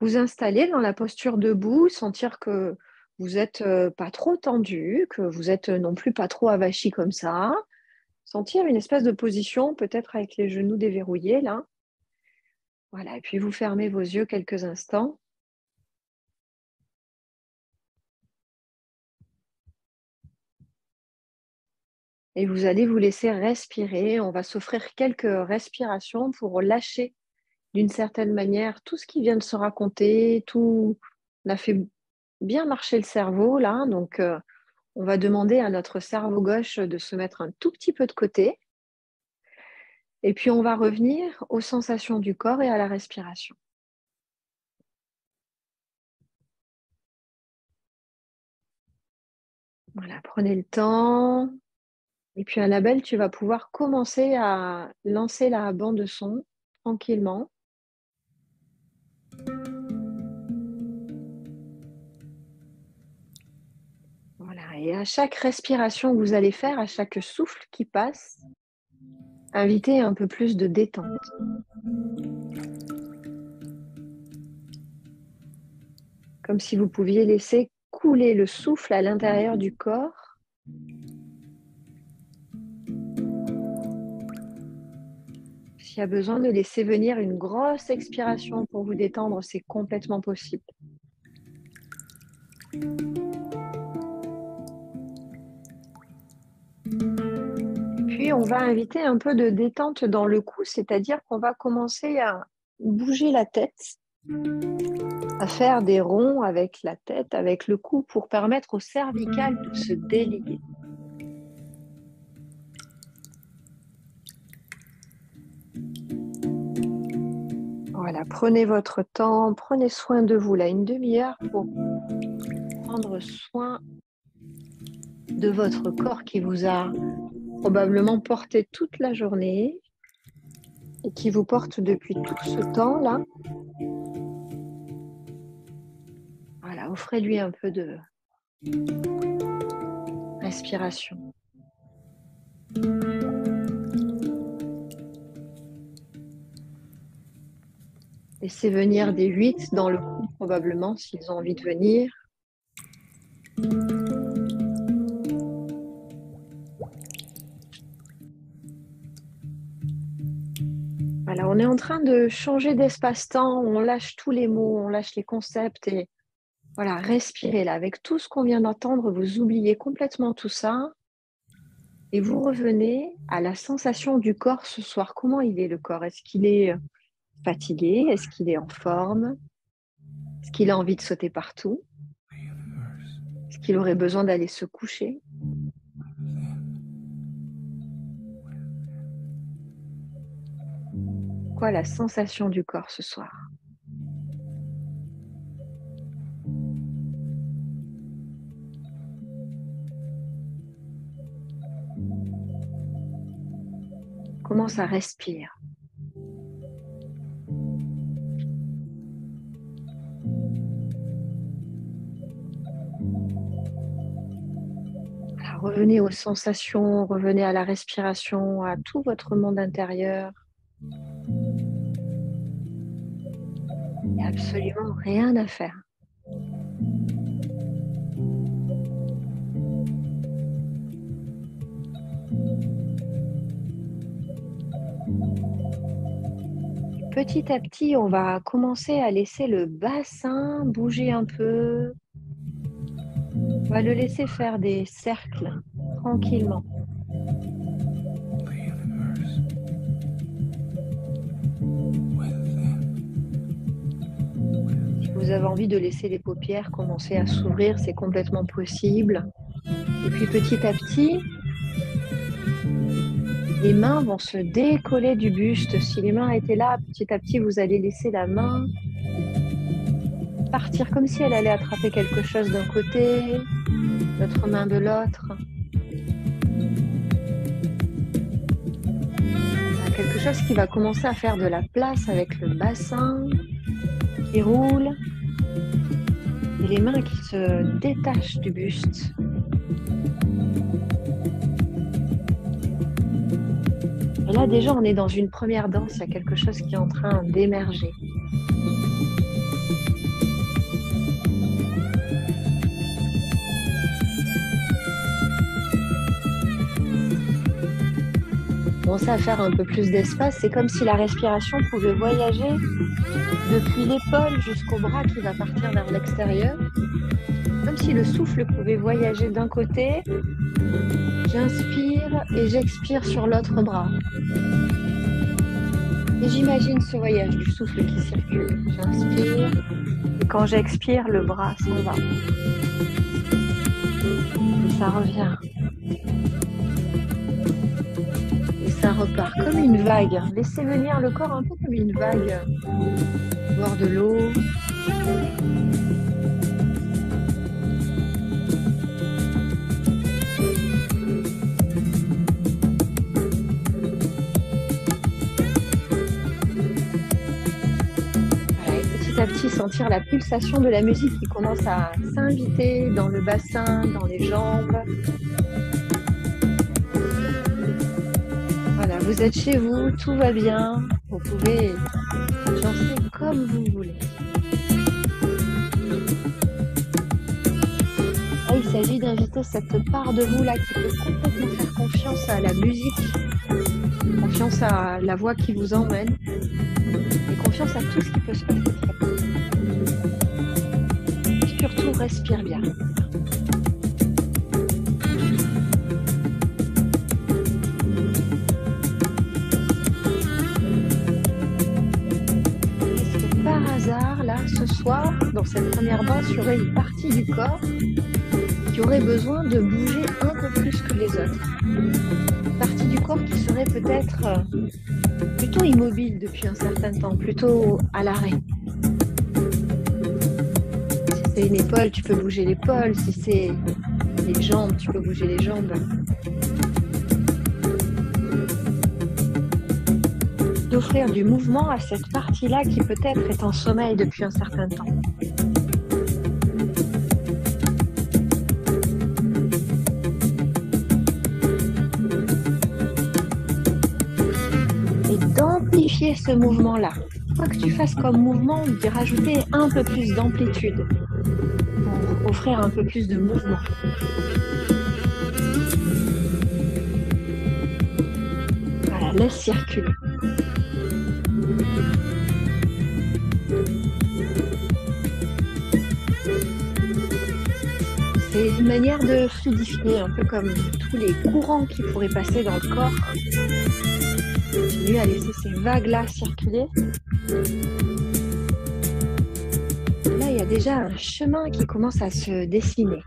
vous installer dans la posture debout, sentir que vous n'êtes pas trop tendu, que vous n'êtes non plus pas trop avachi comme ça. Sentir une espèce de position, peut-être avec les genoux déverrouillés, là. Voilà, et puis vous fermez vos yeux quelques instants. Et vous allez vous laisser respirer. On va s'offrir quelques respirations pour lâcher d'une certaine manière tout ce qui vient de se raconter. On a fait bien marcher le cerveau, là. Donc, on va demander à notre cerveau gauche de se mettre un tout petit peu de côté. Et puis, on va revenir aux sensations du corps et à la respiration. Voilà, prenez le temps. Et puis, Annabelle, tu vas pouvoir commencer à lancer la bande son tranquillement. Voilà, et à chaque respiration que vous allez faire, à chaque souffle qui passe, invitez un peu plus de détente. Comme si vous pouviez laisser couler le souffle à l'intérieur du corps. S'il y a besoin de laisser venir une grosse expiration pour vous détendre, c'est complètement possible. Puis, on va inviter un peu de détente dans le cou, c'est-à-dire qu'on va commencer à bouger la tête, à faire des ronds avec la tête, avec le cou, pour permettre au cervical de se délier. Voilà, prenez votre temps, prenez soin de vous, là, une demi-heure pour prendre soin de votre corps qui vous a probablement porté toute la journée et qui vous porte depuis tout ce temps-là. Voilà, offrez-lui un peu de respiration. Laissez venir des 8 dans le cou, probablement, s'ils ont envie de venir. Voilà, on est en train de changer d'espace-temps, on lâche tous les mots, on lâche les concepts et voilà, respirez là. Avec tout ce qu'on vient d'entendre, vous oubliez complètement tout ça et vous revenez à la sensation du corps ce soir. Comment il est le corps? Est-ce qu'il est fatigué? Est-ce qu'il est en forme? Est-ce qu'il a envie de sauter partout? Est-ce qu'il aurait besoin d'aller se coucher? Quoi la sensation du corps ce soir? Comment ça respire? Alors, revenez aux sensations, revenez à la respiration, à tout votre monde intérieur. Il n'y a absolument rien à faire. petit à petit, on va commencer à laisser le bassin bouger un peu. On va le laisser faire des cercles tranquillement. Si vous avez envie de laisser les paupières commencer à s'ouvrir, c'est complètement possible. Et puis petit à petit, les mains vont se décoller du buste. Si les mains étaient là, petit à petit, vous allez laisser la main partir comme si elle allait attraper quelque chose d'un côté, l'autre main de l'autre. Quelque chose qui va commencer à faire de la place avec le bassin qui roule et les mains qui se détachent du buste. Et là, déjà, on est dans une première danse. Il y a quelque chose qui est en train d'émerger. Commencer à faire un peu plus d'espace. C'est comme si la respiration pouvait voyager depuis l'épaule jusqu'au bras qui va partir vers l'extérieur. Comme si le souffle pouvait voyager d'un côté. J'inspire et j'expire sur l'autre bras. Et j'imagine ce voyage du souffle qui circule. J'inspire et quand j'expire, le bras s'en va. Et ça revient. Et ça repart comme une vague. Laissez venir le corps un peu comme une vague. Boire de l'eau. Petit à petit sentir la pulsation de la musique qui commence à s'inviter dans le bassin, dans les jambes. Voilà, vous êtes chez vous, tout va bien. Vous pouvez danser comme vous voulez. Là, il s'agit d'inviter cette part de vous là qui peut complètement faire confiance à la musique, confiance à la voix qui vous emmène et confiance à tout ce qui peut se passer. Surtout, respire bien. Est-ce que par hasard, là, ce soir, dans cette première danse, il y aurait une partie du corps qui aurait besoin de bouger un peu plus que les autres? Une partie du corps qui serait peut-être plutôt immobile depuis un certain temps, plutôt à l'arrêt. Si c'est une épaule, tu peux bouger l'épaule. Si c'est les jambes, tu peux bouger les jambes. D'offrir du mouvement à cette partie-là qui peut-être est en sommeil depuis un certain temps. Et d'amplifier ce mouvement-là. Quoi que tu fasses comme mouvement, d'y rajouter un peu plus d'amplitude pour offrir un peu plus de mouvement. Voilà, laisse circuler. C'est une manière de fluidifier, un peu comme tous les courants qui pourraient passer dans le corps. Continue à laisser ces vagues-là circuler. Là, il y a déjà un chemin qui commence à se dessiner.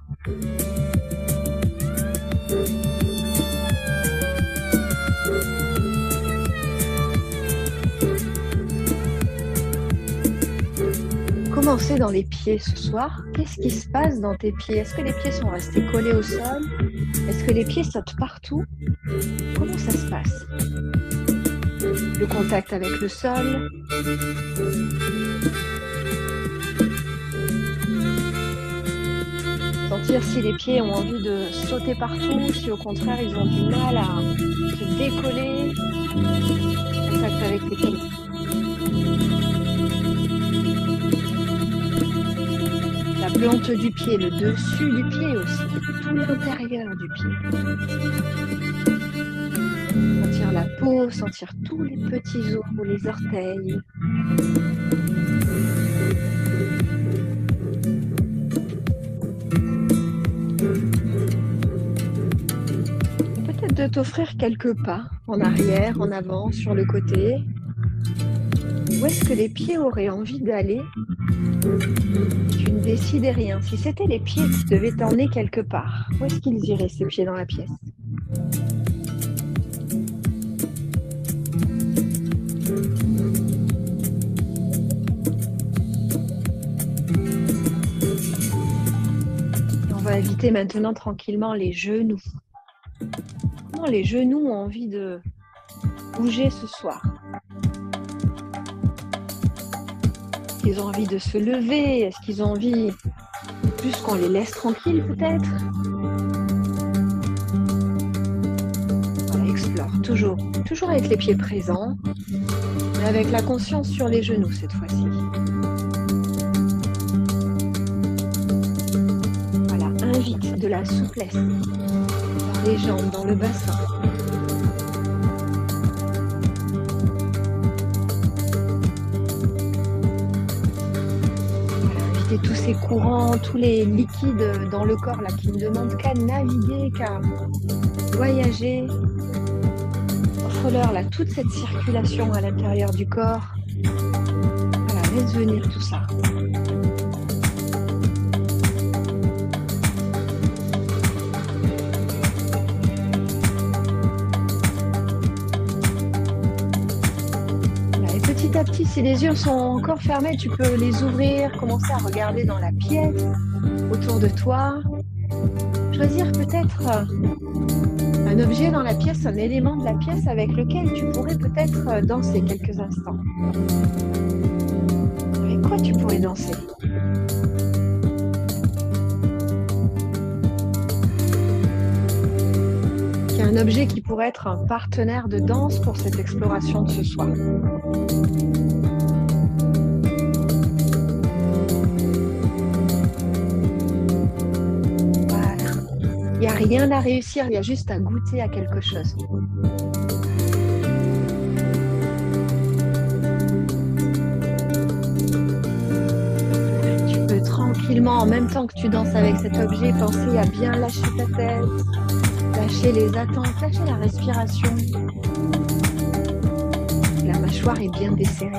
Commencez dans les pieds ce soir. Qu'est-ce qui se passe dans tes pieds? Est-ce que les pieds sont restés collés au sol? Est-ce que les pieds sautent partout? Comment ça se passe? Le contact avec le sol. Sentir si les pieds ont envie de sauter partout, si au contraire ils ont du mal à se décoller. Contact avec les pieds. La plante du pied, le dessus du pied aussi, tout l'intérieur du pied. Sentir la peau, sentir tous les petits os, les orteils. Et peut-être de t'offrir quelques pas en arrière, en avant, sur le côté. Où est-ce que les pieds auraient envie d'aller? Tu ne décides rien. Si c'était les pieds qui devaient t'emmener quelque part, où est-ce qu'ils iraient, ces pieds dans la pièce? Et on va inviter maintenant tranquillement les genoux. Comment les genoux ont envie de bouger ce soir? Est-ce qu'ils ont envie de se lever? Est-ce qu'ils ont envie plus qu'on les laisse tranquilles peut-être? Voilà, explore, toujours avec les pieds présents, mais avec la conscience sur les genoux cette fois-ci. Voilà, invite de la souplesse dans les jambes, dans le bassin. Et tous ces courants, tous les liquides dans le corps là, qui ne demandent qu'à naviguer, qu'à voyager. Offre-leur là, toute cette circulation à l'intérieur du corps. Voilà, laisse venir tout ça. Petit à petit, si les yeux sont encore fermés, tu peux les ouvrir, commencer à regarder dans la pièce, autour de toi. Choisir peut-être un objet dans la pièce, un élément de la pièce avec lequel tu pourrais peut-être danser quelques instants. Avec quoi tu pourrais danser? Il y a un objet qui pourrait être un partenaire de danse pour cette exploration de ce soir. Voilà. Il n'y a rien à réussir, il y a juste à goûter à quelque chose. Tu peux tranquillement, en même temps que tu danses avec cet objet, penser à bien lâcher ta tête. Lâchez les attentes, lâchez la respiration. La mâchoire est bien desserrée.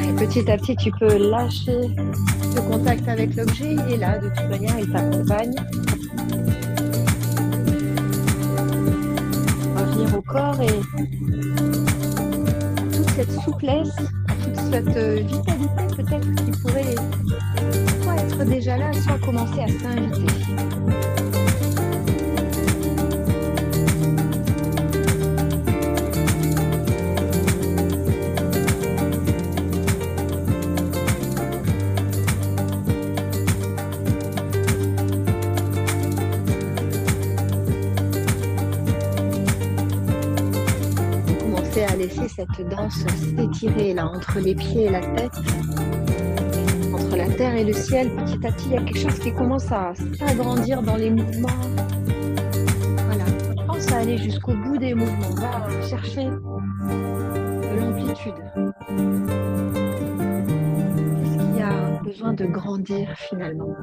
Et petit à petit, tu peux lâcher le contact avec l'objet. Il est là, de toute manière, il t'accompagne. Revenir au corps et toute cette souplesse, toute cette vitalité peut-être qui pourrait soit être déjà là, soit commencer à s'inviter. À laisser cette danse s'étirer là entre les pieds et la tête, entre la terre et le ciel. Petit à petit, il y a quelque chose qui commence à s'agrandir dans les mouvements. Voilà, pense à aller jusqu'au bout des mouvements. Va chercher de l'amplitude. Qu'est-ce qui a besoin de grandir finalement?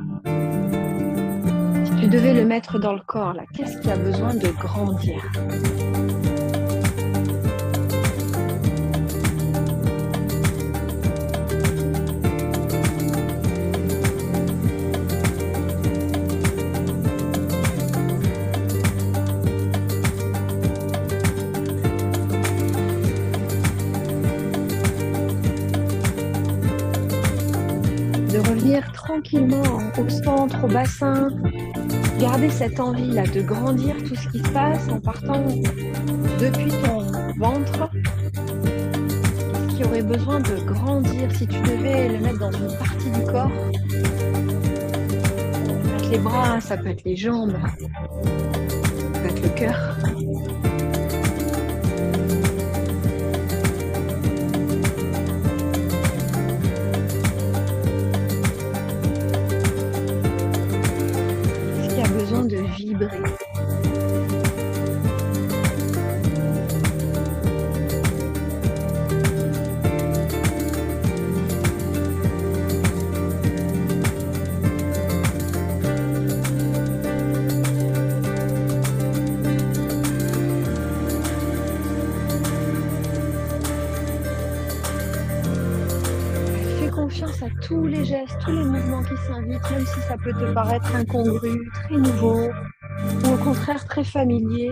Si tu devais le mettre dans le corps, là, qu'est-ce qui a besoin de grandir? Tranquillement au centre, au bassin, garder cette envie là de grandir tout ce qui se passe en partant depuis ton ventre. Ce qui aurait besoin de grandir si tu devais le mettre dans une partie du corps. Ça peut être les bras, ça peut être les jambes, ça peut être le cœur. besoin de vibrer. Confiance à tous les gestes, tous les mouvements qui s'invitent, même si ça peut te paraître incongru, très nouveau, ou au contraire très familier.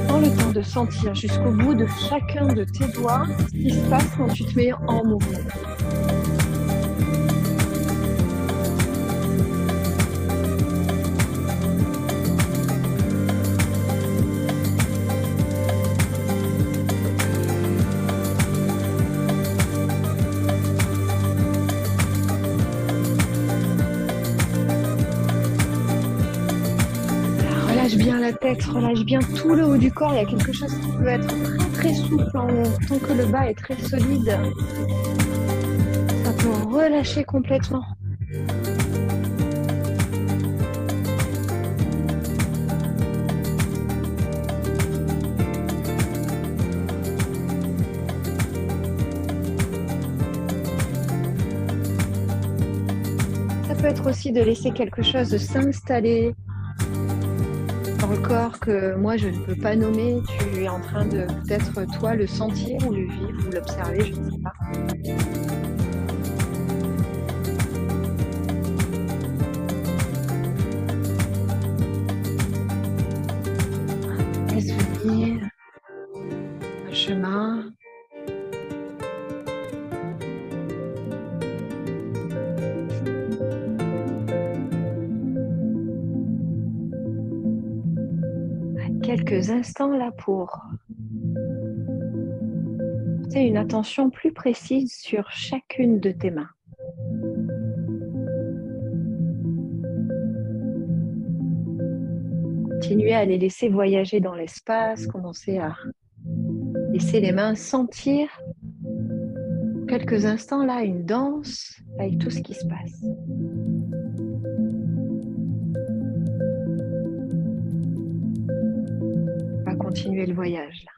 Prends le temps de sentir jusqu'au bout de chacun de tes doigts ce qui se passe quand tu te mets en mouvement. Relâche bien la tête, relâche bien tout le haut du corps. Il y a quelque chose qui peut être très très souple en haut. Tant que le bas est très solide, ça peut relâcher complètement. Ça peut être aussi de laisser quelque chose s'installer dans le corps que moi je ne peux pas nommer. Tu es en train de peut-être toi le sentir ou le vivre ou l'observer, je ne sais pas. Laisse venir un chemin. Quelques instants là pour porter une attention plus précise sur chacune de tes mains. Continuez à les laisser voyager dans l'espace, commencez à laisser les mains sentir quelques instants là une danse avec tout ce qui se passe. Continuer le voyage là.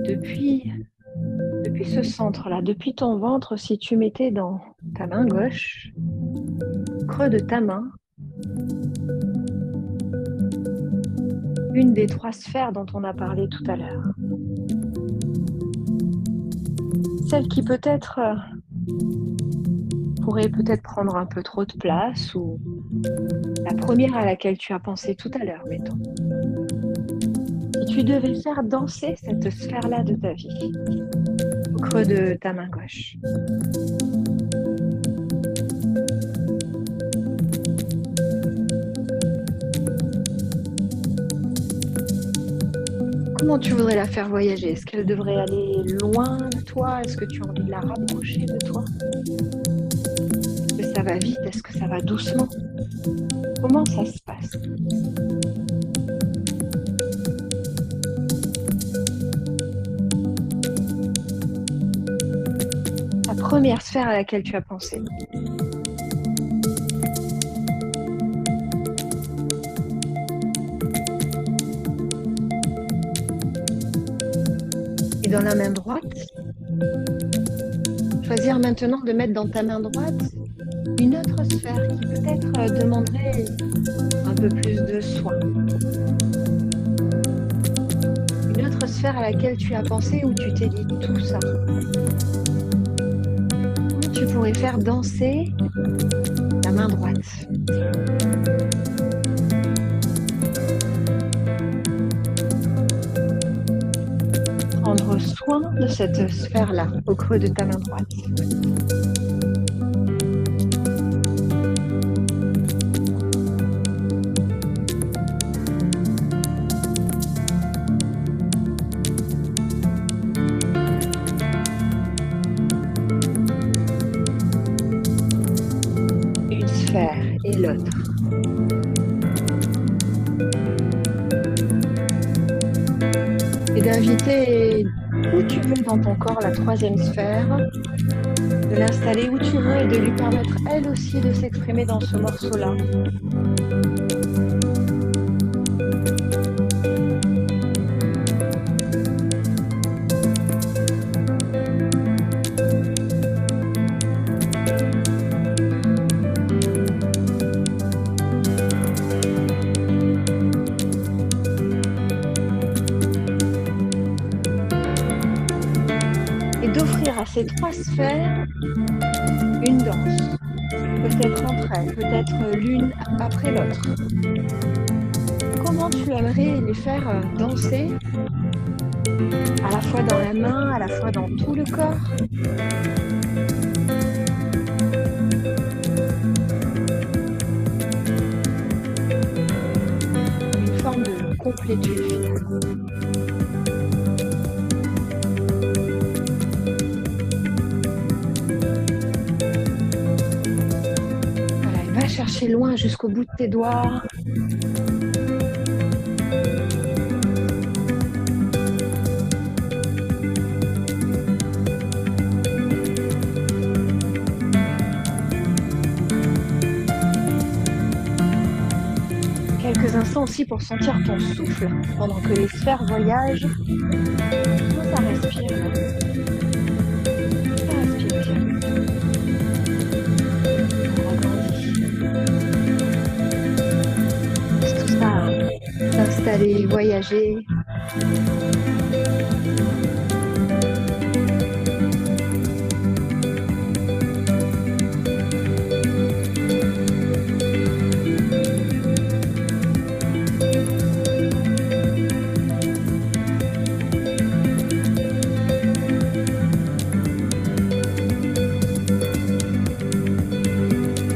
Depuis ce centre-là, depuis ton ventre, si tu mettais dans ta main gauche, au creux de ta main, une des 3 sphères dont on a parlé tout à l'heure. Celle qui peut-être pourrait peut-être prendre un peu trop de place, ou la première à laquelle tu as pensé tout à l'heure, mettons. Si tu devais faire danser cette sphère-là de ta vie, au creux de ta main gauche. Comment tu voudrais la faire voyager? Est-ce qu'elle devrait aller loin de toi? Est-ce que tu as envie de la rapprocher de toi? Est-ce que ça va vite? Est-ce que ça va doucement? Comment ça se passe? La première sphère à laquelle tu as pensé. Et dans la main droite, choisir maintenant de mettre dans ta main droite une autre sphère qui peut-être demanderait un peu plus de soin. Une autre sphère à laquelle tu as pensé où tu t'es dit tout ça. Comment tu pourrais faire danser la main droite? Prendre soin de cette sphère-là au creux de ta main droite. Une sphère et l'autre. Et d'inviter monter où tu veux dans ton corps la troisième sphère, de l'installer où tu veux et de lui permettre elle aussi de s'exprimer dans ce morceau-là. À ces trois sphères, une danse, peut-être entre elles, peut-être l'une après l'autre. Comment tu aimerais les faire danser, à la fois dans la main, à la fois dans tout le corps? Une forme de complétude finalement. Chercher loin jusqu'au bout de tes doigts. Quelques instants aussi pour sentir ton souffle pendant que les sphères voyagent. Ça respire. Ça respire bien. S'installer, voyager.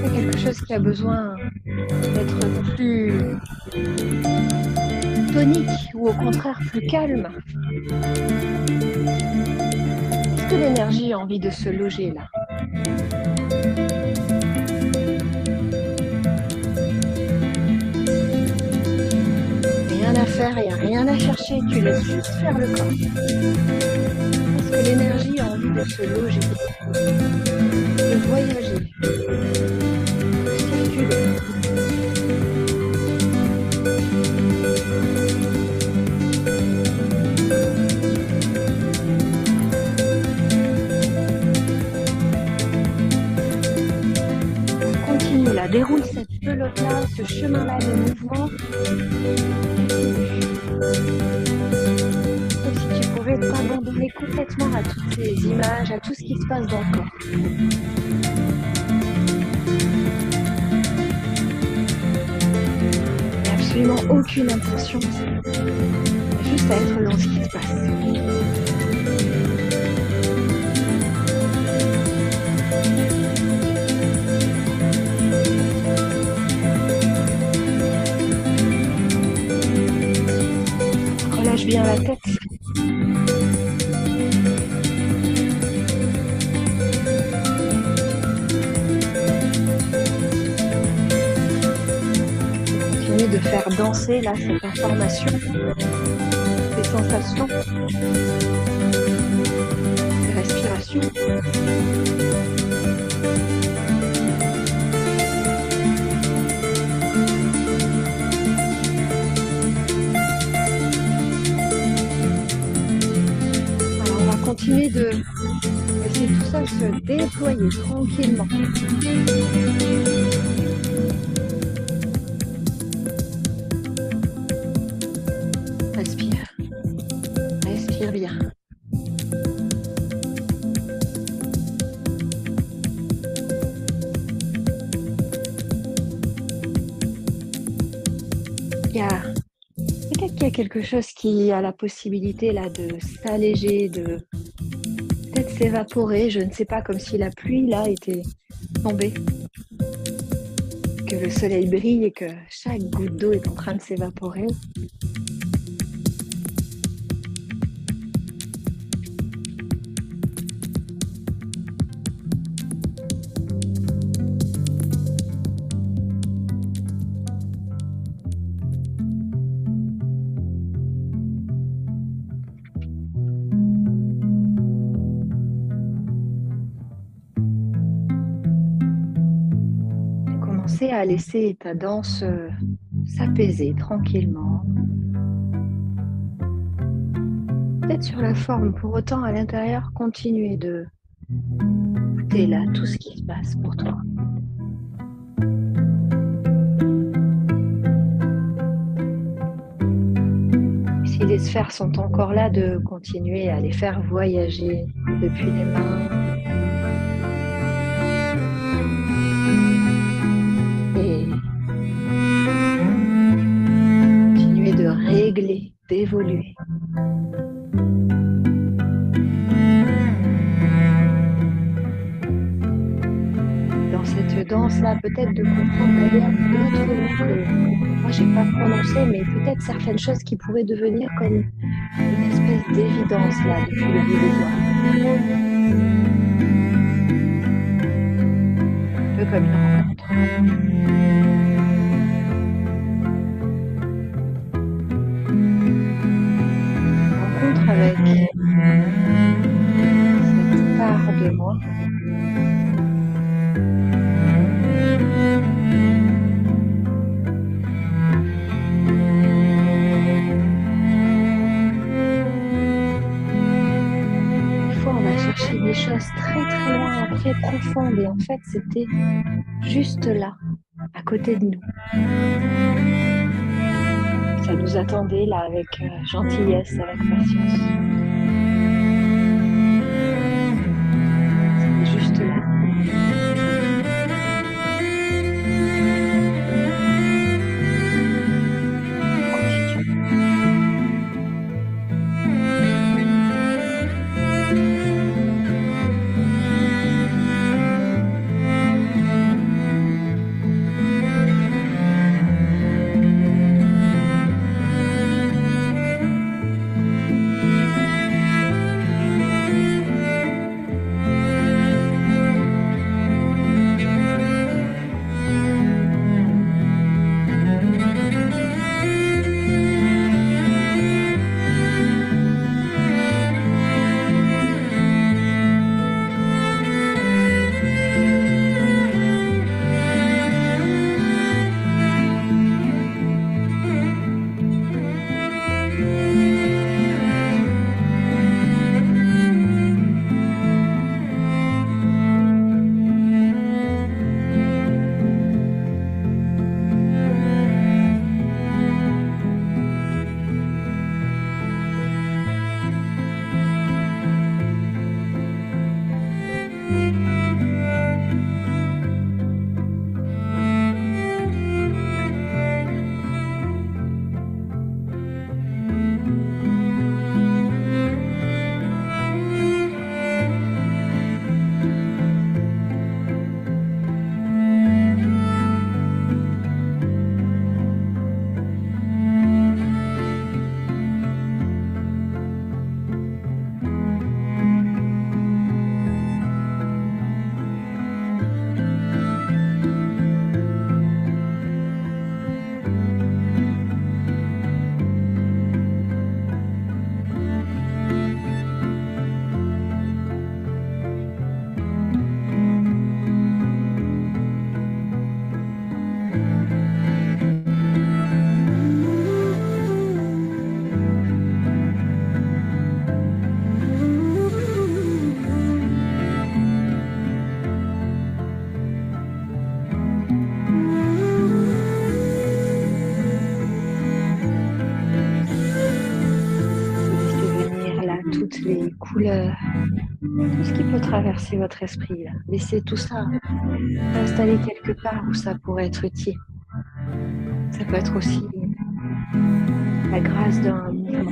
C'est quelque chose qui a besoin d'être plus tonique ou au contraire plus calme? Est-ce que l'énergie a envie de se loger là? Rien à faire, il n'y a rien à chercher, tu laisses juste faire le corps. Est-ce que l'énergie a envie de se loger, de voyager, de circuler? Déroule cette pelote-là, ce chemin-là de mouvement. Comme si tu pouvais t'abandonner complètement à toutes ces images, à tout ce qui se passe dans le corps. Il n'y a absolument aucune impression. C'est juste à être dans ce qui se passe. Relâche bien la tête. Continue de faire danser là cette information, ces sensations, ces respirations. Continuer de laisser tout ça se déployer tranquillement. Respire. Respire bien. Peut-être qu'il y a quelque chose qui a la possibilité là de s'alléger, de peut-être s'évaporer, je ne sais pas, comme si la pluie là était tombée, que le soleil brille et que chaque goutte d'eau est en train de s'évaporer. commencer à laisser ta danse s'apaiser tranquillement. Peut-être sur la forme, pour autant à l'intérieur, continuer de écouter là tout ce qui se passe pour toi. Si les sphères sont encore là, de continuer à les faire voyager depuis les mains. Et continuer de régler, d'évoluer. Dans cette danse-là, peut-être de comprendre d'ailleurs d'autres mots que moi j'ai pas prononcés, mais peut-être certaines choses qui pourraient devenir comme une espèce d'évidence là depuis le bout des doigts. Un peu comme une rencontre. Rencontre avec cette part de moi. Des choses très très loin, très profondes, et en fait c'était juste là, à côté de nous. Ça nous attendait là avec gentillesse, avec patience. C'était juste là. Toutes les couleurs, tout ce qui peut traverser votre esprit. Là. Laissez tout ça s'installer quelque part où ça pourrait être utile. Ça peut être aussi la grâce d'un mouvement.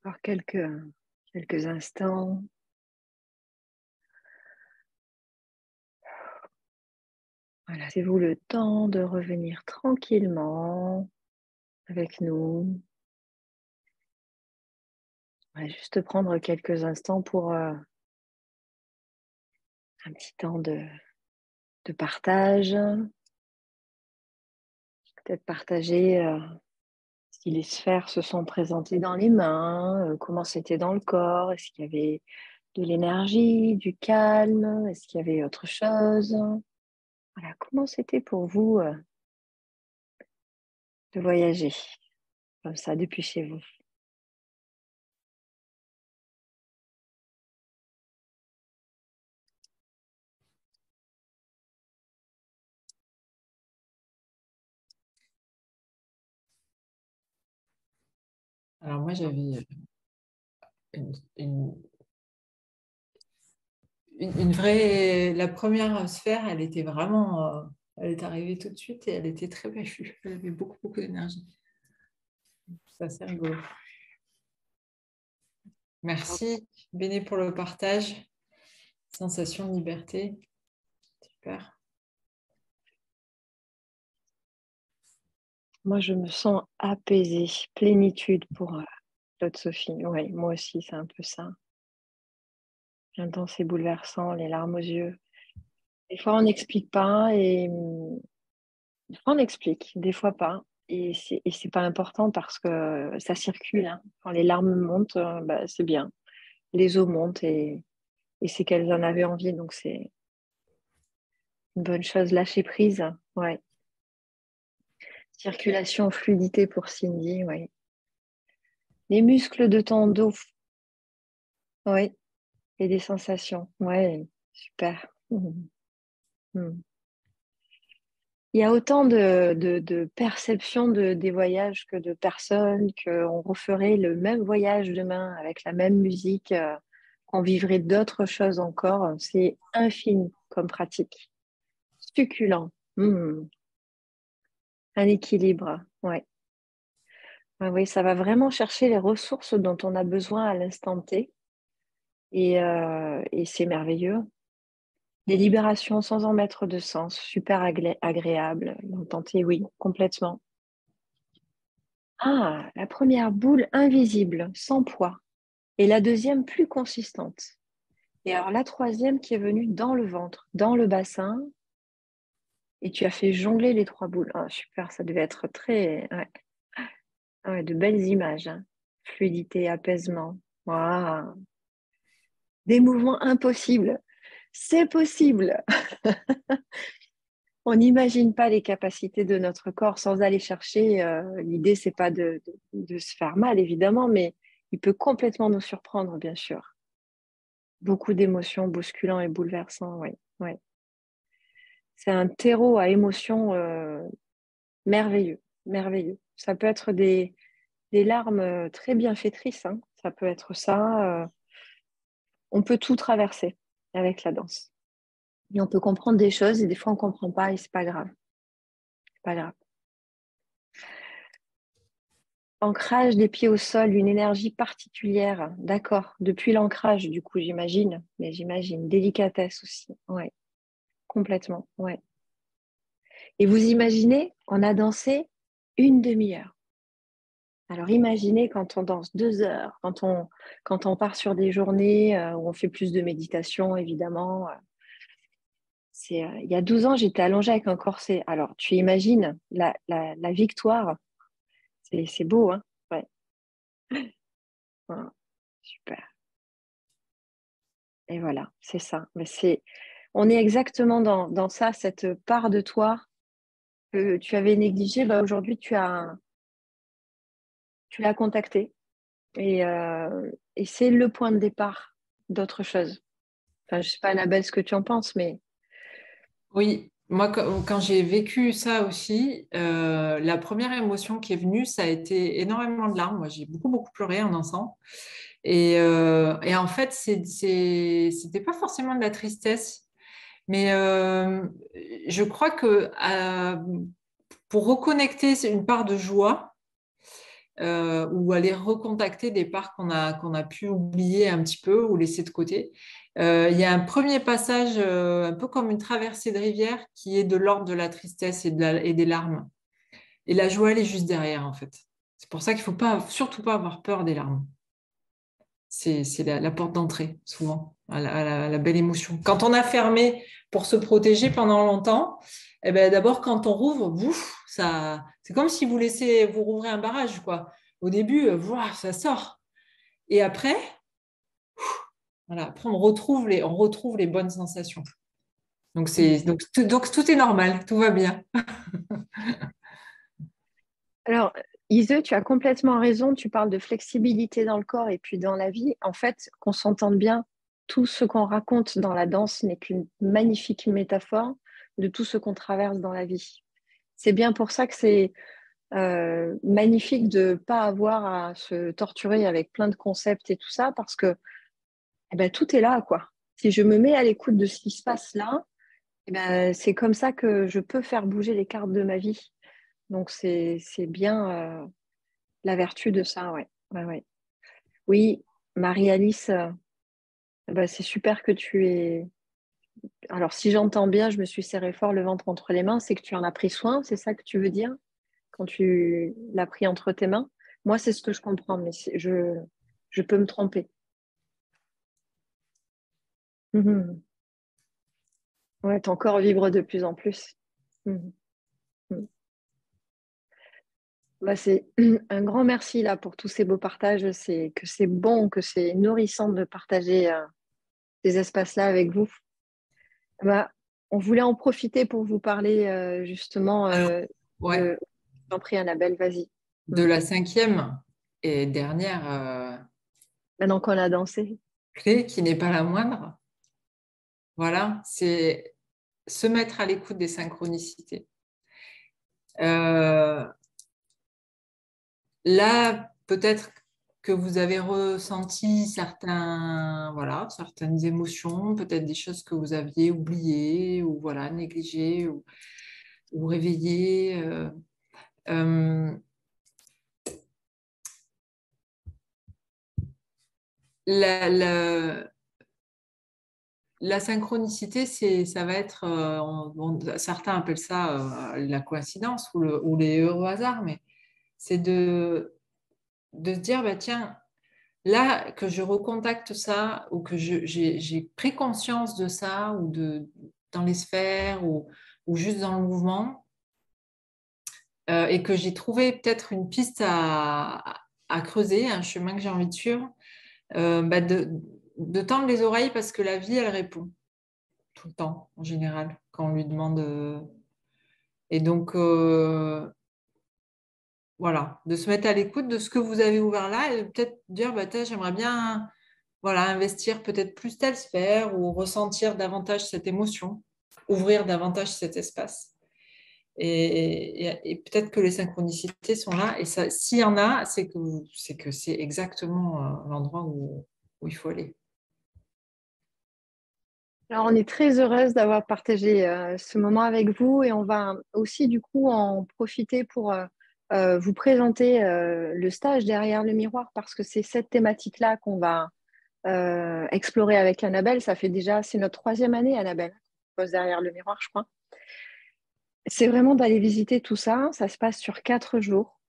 Encore quelques instants. Voilà, laissez-vous le temps de revenir tranquillement avec nous. On va juste prendre quelques instants pour un petit temps de partage. Peut-être partager si les sphères se sont présentées dans les mains, comment c'était dans le corps, est-ce qu'il y avait de l'énergie, du calme, est-ce qu'il y avait autre chose? Voilà, comment c'était pour vous de voyager comme ça depuis chez vous? Alors moi, j'avais une, une- une vraie... La première sphère, elle était vraiment... elle est arrivée tout de suite et elle était très pêchue. Elle avait beaucoup, beaucoup d'énergie. C'est assez rigolo. Merci, Béné, pour le partage. Sensation de liberté. Super. Moi, je me sens apaisée, plénitude pour Claude Sophie. Oui, moi aussi, c'est un peu ça. Intense et bouleversant, les larmes aux yeux. Des fois, on n'explique pas et des fois, on explique, des fois pas. Et c'est pas important parce que ça circule, hein. Quand les larmes montent, bah, c'est bien. Les eaux montent et c'est qu'elles en avaient envie, donc c'est une bonne chose. Lâcher prise, ouais. Circulation, fluidité pour Cindy, ouais. Les muscles de ton dos, ouais. Et des sensations, ouais. Super. Mhm. Il y a autant de perceptions des voyages que de personnes, qu'on referait le même voyage demain avec la même musique, qu'on vivrait d'autres choses encore. C'est infini comme pratique. Succulent. Un équilibre. Ouais. Ouais, oui, ça va vraiment chercher les ressources dont on a besoin à l'instant T. Et c'est merveilleux. Des libérations sans en mettre de sens. Super agréable. L'instant T, oui, complètement. Ah, la première boule invisible, sans poids. Et la deuxième plus consistante. Et alors la troisième qui est venue dans le ventre, dans le bassin. Et tu as fait jongler les trois boules. Ah, super, ça devait être très... Ouais. Ah ouais, de belles images, hein. Fluidité, apaisement. Waouh. Des mouvements impossibles. C'est possible. On n'imagine pas les capacités de notre corps sans aller chercher. L'idée, c'est pas de se faire mal, évidemment, mais il peut complètement nous surprendre, bien sûr. Beaucoup d'émotions bousculants et bouleversants, oui. Ouais. C'est un terreau à émotions merveilleux, merveilleux. Ça peut être des larmes très bienfaitrices, hein. Ça peut être ça. On peut tout traverser avec la danse. Et on peut comprendre des choses et des fois on ne comprend pas et c'est pas grave. C'est pas grave. Ancrage des pieds au sol, une énergie particulière. D'accord. Depuis l'ancrage, du coup, j'imagine. Mais j'imagine. Délicatesse aussi. Ouais. Complètement. Ouais. Et vous imaginez, on a dansé une demi-heure. Alors imaginez quand on danse 2 heures, quand on part sur des journées où on fait plus de méditation, évidemment. Il y a 12 ans, j'étais allongée avec un corset. Alors, tu imagines la victoire. C'est beau, hein? Ouais. Voilà. Super. Et voilà, c'est ça. Mais on est exactement dans ça, cette part de toi que tu avais négligée. Bah, aujourd'hui, tu l'as contactée. Et c'est le point de départ d'autre chose. Enfin, je ne sais pas, Annabelle, ce que tu en penses, mais Oui, moi, quand j'ai vécu ça aussi, la première émotion qui est venue, ça a été énormément de larmes. Moi, j'ai beaucoup, beaucoup pleuré en dansant. Et en fait, c'était pas forcément de la tristesse, mais je crois que pour reconnecter une part de joie, ou aller recontacter des parts qu'on a pu oublier un petit peu ou laisser de côté. Il y a un premier passage, un peu comme une traversée de rivière, qui est de l'ordre de la tristesse et des larmes. Et la joie, elle est juste derrière, en fait. C'est pour ça qu'il ne faut surtout pas avoir peur des larmes. C'est la porte d'entrée, souvent, à la belle émotion. Quand on a fermé pour se protéger pendant longtemps, eh ben, d'abord, quand on rouvre, bouf, c'est comme si vous rouvrez un barrage, quoi. Au début, ça sort. Et après, voilà, après on retrouve les bonnes sensations. Donc, donc tout est normal, tout va bien. Alors, Ise, tu as complètement raison. Tu parles de flexibilité dans le corps et puis dans la vie. En fait, qu'on s'entende bien, tout ce qu'on raconte dans la danse n'est qu'une magnifique métaphore de tout ce qu'on traverse dans la vie. C'est bien pour ça que c'est magnifique de ne pas avoir à se torturer avec plein de concepts et tout ça, parce que eh ben, tout est là, quoi. Si je me mets à l'écoute de ce qui se passe là, eh ben, c'est comme ça que je peux faire bouger les cartes de ma vie. Donc, c'est bien la vertu de ça, ouais. Ouais, ouais. Oui, Marie-Alice, bah, c'est super que tu aies... Alors, si j'entends bien, je me suis serré fort le ventre entre les mains, c'est que tu en as pris soin, c'est ça que tu veux dire, quand tu l'as pris entre tes mains? Moi, c'est ce que je comprends, mais je peux me tromper. Mhm. Ouais, ton corps vibre de plus en plus. Mhm. Mhm. Bah, c'est un grand merci là pour tous ces beaux partages. C'est que c'est bon, que c'est nourrissant de partager ces espaces-là avec vous. Bah, on voulait en profiter pour vous parler justement Alors, ouais, de... J'en prie, Annabelle, vas-y. de Mm. la cinquième et dernière Maintenant qu'on a dansé. clé, qui n'est pas la moindre, voilà, c'est se mettre à l'écoute des synchronicités. Euh, Là, peut-être que vous avez ressenti certaines émotions, peut-être des choses que vous aviez oubliées ou voilà, négligées ou réveillées. Euh, la, la- la synchronicité, ça va être, certains appellent ça la coïncidence ou les heureux hasards, mais c'est de se dire, bah, tiens, là, que je recontacte ça ou que j'ai pris conscience de ça dans les sphères ou juste dans le mouvement et que j'ai trouvé peut-être une piste à creuser, un chemin que j'ai envie de suivre, bah, de tendre les oreilles parce que la vie, elle répond tout le temps, en général, quand on lui demande. Et donc, voilà, de se mettre à l'écoute de ce que vous avez ouvert là et peut-être dire, bah, tiens, j'aimerais bien voilà, investir peut-être plus telle sphère ou ressentir davantage cette émotion, ouvrir davantage cet espace. Et peut-être que les synchronicités sont là. Et ça, s'il y en a, c'est que c'est exactement l'endroit où il faut aller. Alors, on est très heureuse d'avoir partagé ce moment avec vous et on va aussi du coup en profiter pour vous présenter le stage derrière le miroir parce que c'est cette thématique-là qu'on va explorer avec Annabelle. C'est notre troisième année, Annabelle, qu'on pose derrière le miroir, je crois. C'est vraiment d'aller visiter tout ça. Ça se passe sur 4 jours.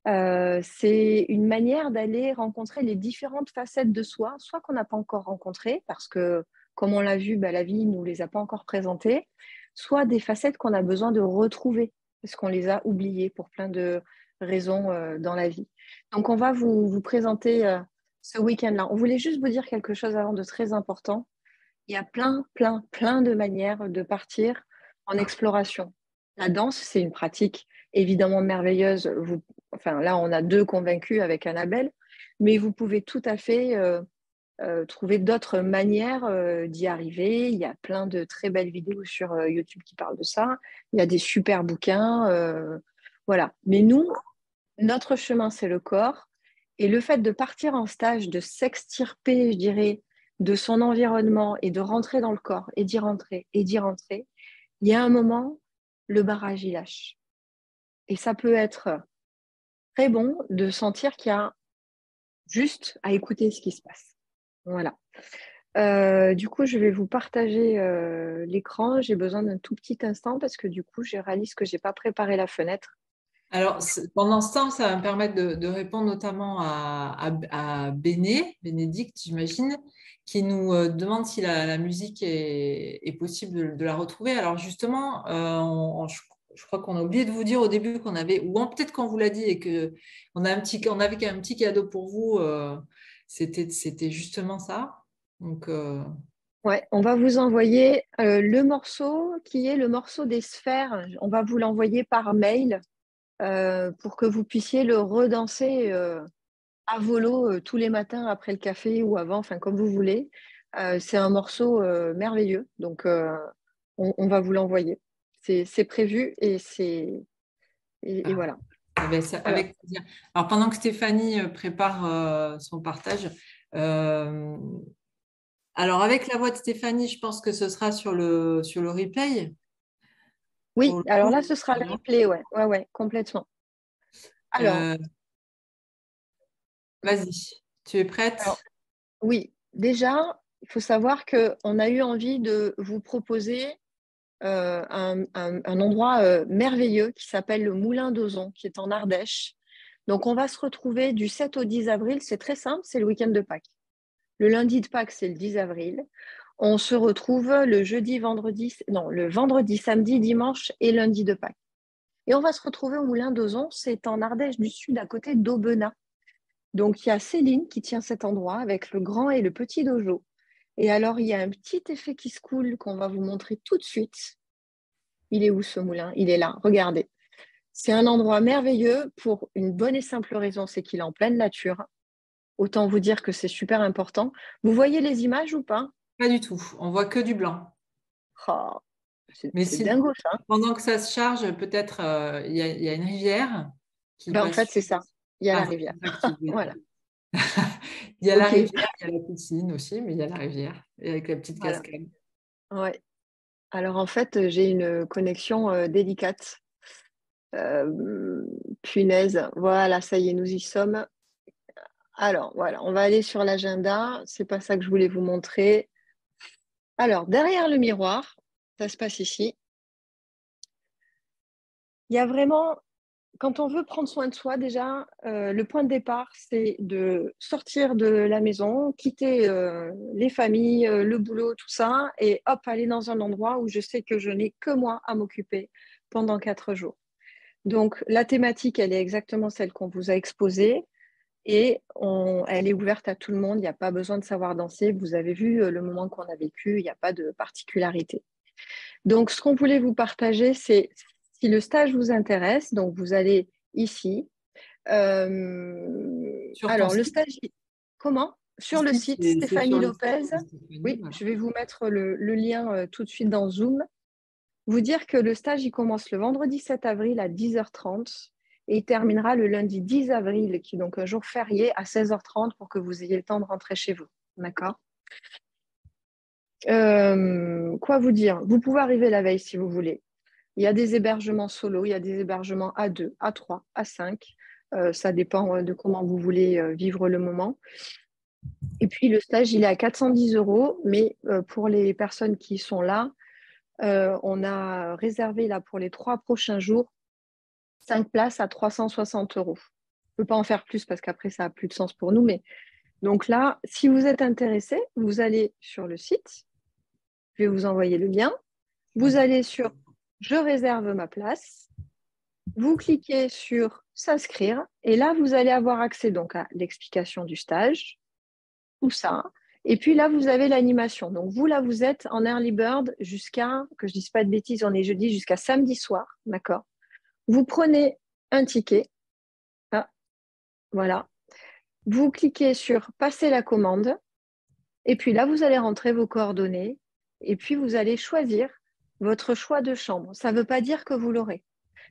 C'est une manière d'aller rencontrer les différentes facettes de soi, soit qu'on n'a pas encore rencontrées, parce que, comme on l'a vu, bah, la vie ne nous les a pas encore présentées, soit des facettes qu'on a besoin de retrouver, parce qu'on les a oubliées pour plein de raisons dans la vie. Donc, on va vous présenter ce week-end-là. On voulait juste vous dire quelque chose avant de très important. Il y a plein de manières de partir en exploration. La danse, c'est une pratique évidemment merveilleuse. Enfin, là, on a deux convaincus avec Annabelle, mais vous pouvez tout à fait trouver d'autres manières d'y arriver. Il y a plein de très belles vidéos sur YouTube qui parlent de ça. Il y a des super bouquins. Voilà. Mais nous, notre chemin, c'est le corps. Et le fait de partir en stage, de s'extirper, je dirais, de son environnement et de rentrer dans le corps et d'y rentrer et d'y rentrer, il y a un moment, le barrage, il lâche. Et ça peut être très bon de sentir qu'il y a juste à écouter ce qui se passe. Voilà. Du coup, je vais vous partager l'écran. J'ai besoin d'un tout petit instant parce que du coup, je réalise que je n'ai pas préparé la fenêtre. Alors, pendant ce temps, ça va me permettre de répondre notamment à Bénédicte, j'imagine, qui nous demande si la musique est possible de la retrouver. Alors justement, je crois qu'on a oublié de vous dire au début qu'on avait, peut-être qu'on vous l'a dit et que on avait un petit cadeau pour vous. C'était justement ça. Donc, Ouais, on va vous envoyer le morceau qui est le morceau des sphères. On va vous l'envoyer par mail pour que vous puissiez le redanser à volo tous les matins après le café ou avant, enfin comme vous voulez. C'est un morceau merveilleux, donc on va vous l'envoyer. C'est prévu et voilà. Alors, avec plaisir. Alors, pendant que Stéphanie prépare son partage, euh, alors avec la voix de Stéphanie, je pense que ce sera sur le replay. Pour oui, le alors coup. là, ce sera le replay, ouais, ouais, ouais, complètement. Alors, Euh, vas-y, tu es prête? alors, oui, déjà, il faut savoir qu'on a eu envie de vous proposer un endroit merveilleux qui s'appelle le Moulin d'Ozon, qui est en Ardèche. Donc, on va se retrouver du 7 au 10 avril. C'est très simple, c'est le week-end de Pâques. Le lundi de Pâques, c'est le 10 avril. On se retrouve le vendredi, samedi, dimanche et lundi de Pâques. Et on va se retrouver au Moulin d'Ozon, c'est en Ardèche du Sud, à côté d'Aubenas. Donc, il y a Céline qui tient cet endroit avec le grand et le petit dojo. Et alors, il y a un petit effet qui se coule qu'on va vous montrer tout de suite. Il est où ce moulin? Il est là, regardez. C'est un endroit merveilleux pour une bonne et simple raison, c'est qu'il est en pleine nature. Autant vous dire que c'est super important. Vous voyez les images ou pas? Pas du tout. On voit que du blanc. Oh, Mais c'est si, dingo ça. pendant que ça se charge, peut-être il y a une rivière qui Ben, en passe. fait, c'est ça. Il y a la Ah, rivière. c'est ça que tu voulais Voilà. dire. Il y a la OK. rivière, il y a la piscine aussi, mais il y a la rivière et avec la petite Voilà. cascade. Ouais. Alors, en fait, j'ai une connexion délicate. Punaise. Voilà, ça y est, nous y sommes. Alors, voilà, on va aller sur l'agenda. C'est pas ça que je voulais vous montrer. Alors, derrière le miroir, ça se passe ici. Il y a vraiment, quand on veut prendre soin de soi, déjà, le point de départ, c'est de sortir de la maison, quitter les familles, le boulot, tout ça, et hop, aller dans un endroit où je sais que je n'ai que moi à m'occuper pendant 4 jours. Donc, la thématique, elle est exactement celle qu'on vous a exposée. Et elle est ouverte à tout le monde, il n'y a pas besoin de savoir danser. Vous avez vu le moment qu'on a vécu, il n'y a pas de particularité. Donc, ce qu'on voulait vous partager, c'est si le stage vous intéresse, donc vous allez ici. Sur ton Alors, le site, stage, comment? le Sur le site, site c'est Stéphanie sur le site Lopez. de Stéphanie, Oui, voilà. je vais vous mettre le lien tout de suite dans Zoom. Vous dire que le stage, il commence le vendredi 7 avril à 10h30 et il terminera le lundi 10 avril, qui est donc un jour férié, à 16h30 pour que vous ayez le temps de rentrer chez vous. D'accord? Quoi vous dire? Vous pouvez arriver la veille si vous voulez. Il y a des hébergements solo, il y a des hébergements à 2, à 3, à 5. Ça dépend de comment vous voulez vivre le moment. Et puis le stage, il est à 410 euros, mais pour les personnes qui sont là, on a réservé là pour les 3 prochains jours 5 places à 360 euros. Je ne peux pas en faire plus parce qu'après, ça n'a plus de sens pour nous. Mais donc là, si vous êtes intéressé, vous allez sur le site. Je vais vous envoyer le lien. Vous allez sur Je réserve ma place. Vous cliquez sur S'inscrire. Et là, vous allez avoir accès donc à l'explication du stage, tout ça. Et puis là, vous avez l'animation. Donc vous, là, vous êtes en early bird jusqu'à, que je ne dise pas de bêtises, on est jeudi jusqu'à samedi soir. D'accord? Vous prenez un ticket. Ah, voilà. Vous cliquez sur Passer la commande et puis là, vous allez rentrer vos coordonnées et puis vous allez choisir votre choix de chambre. Ça ne veut pas dire que vous l'aurez.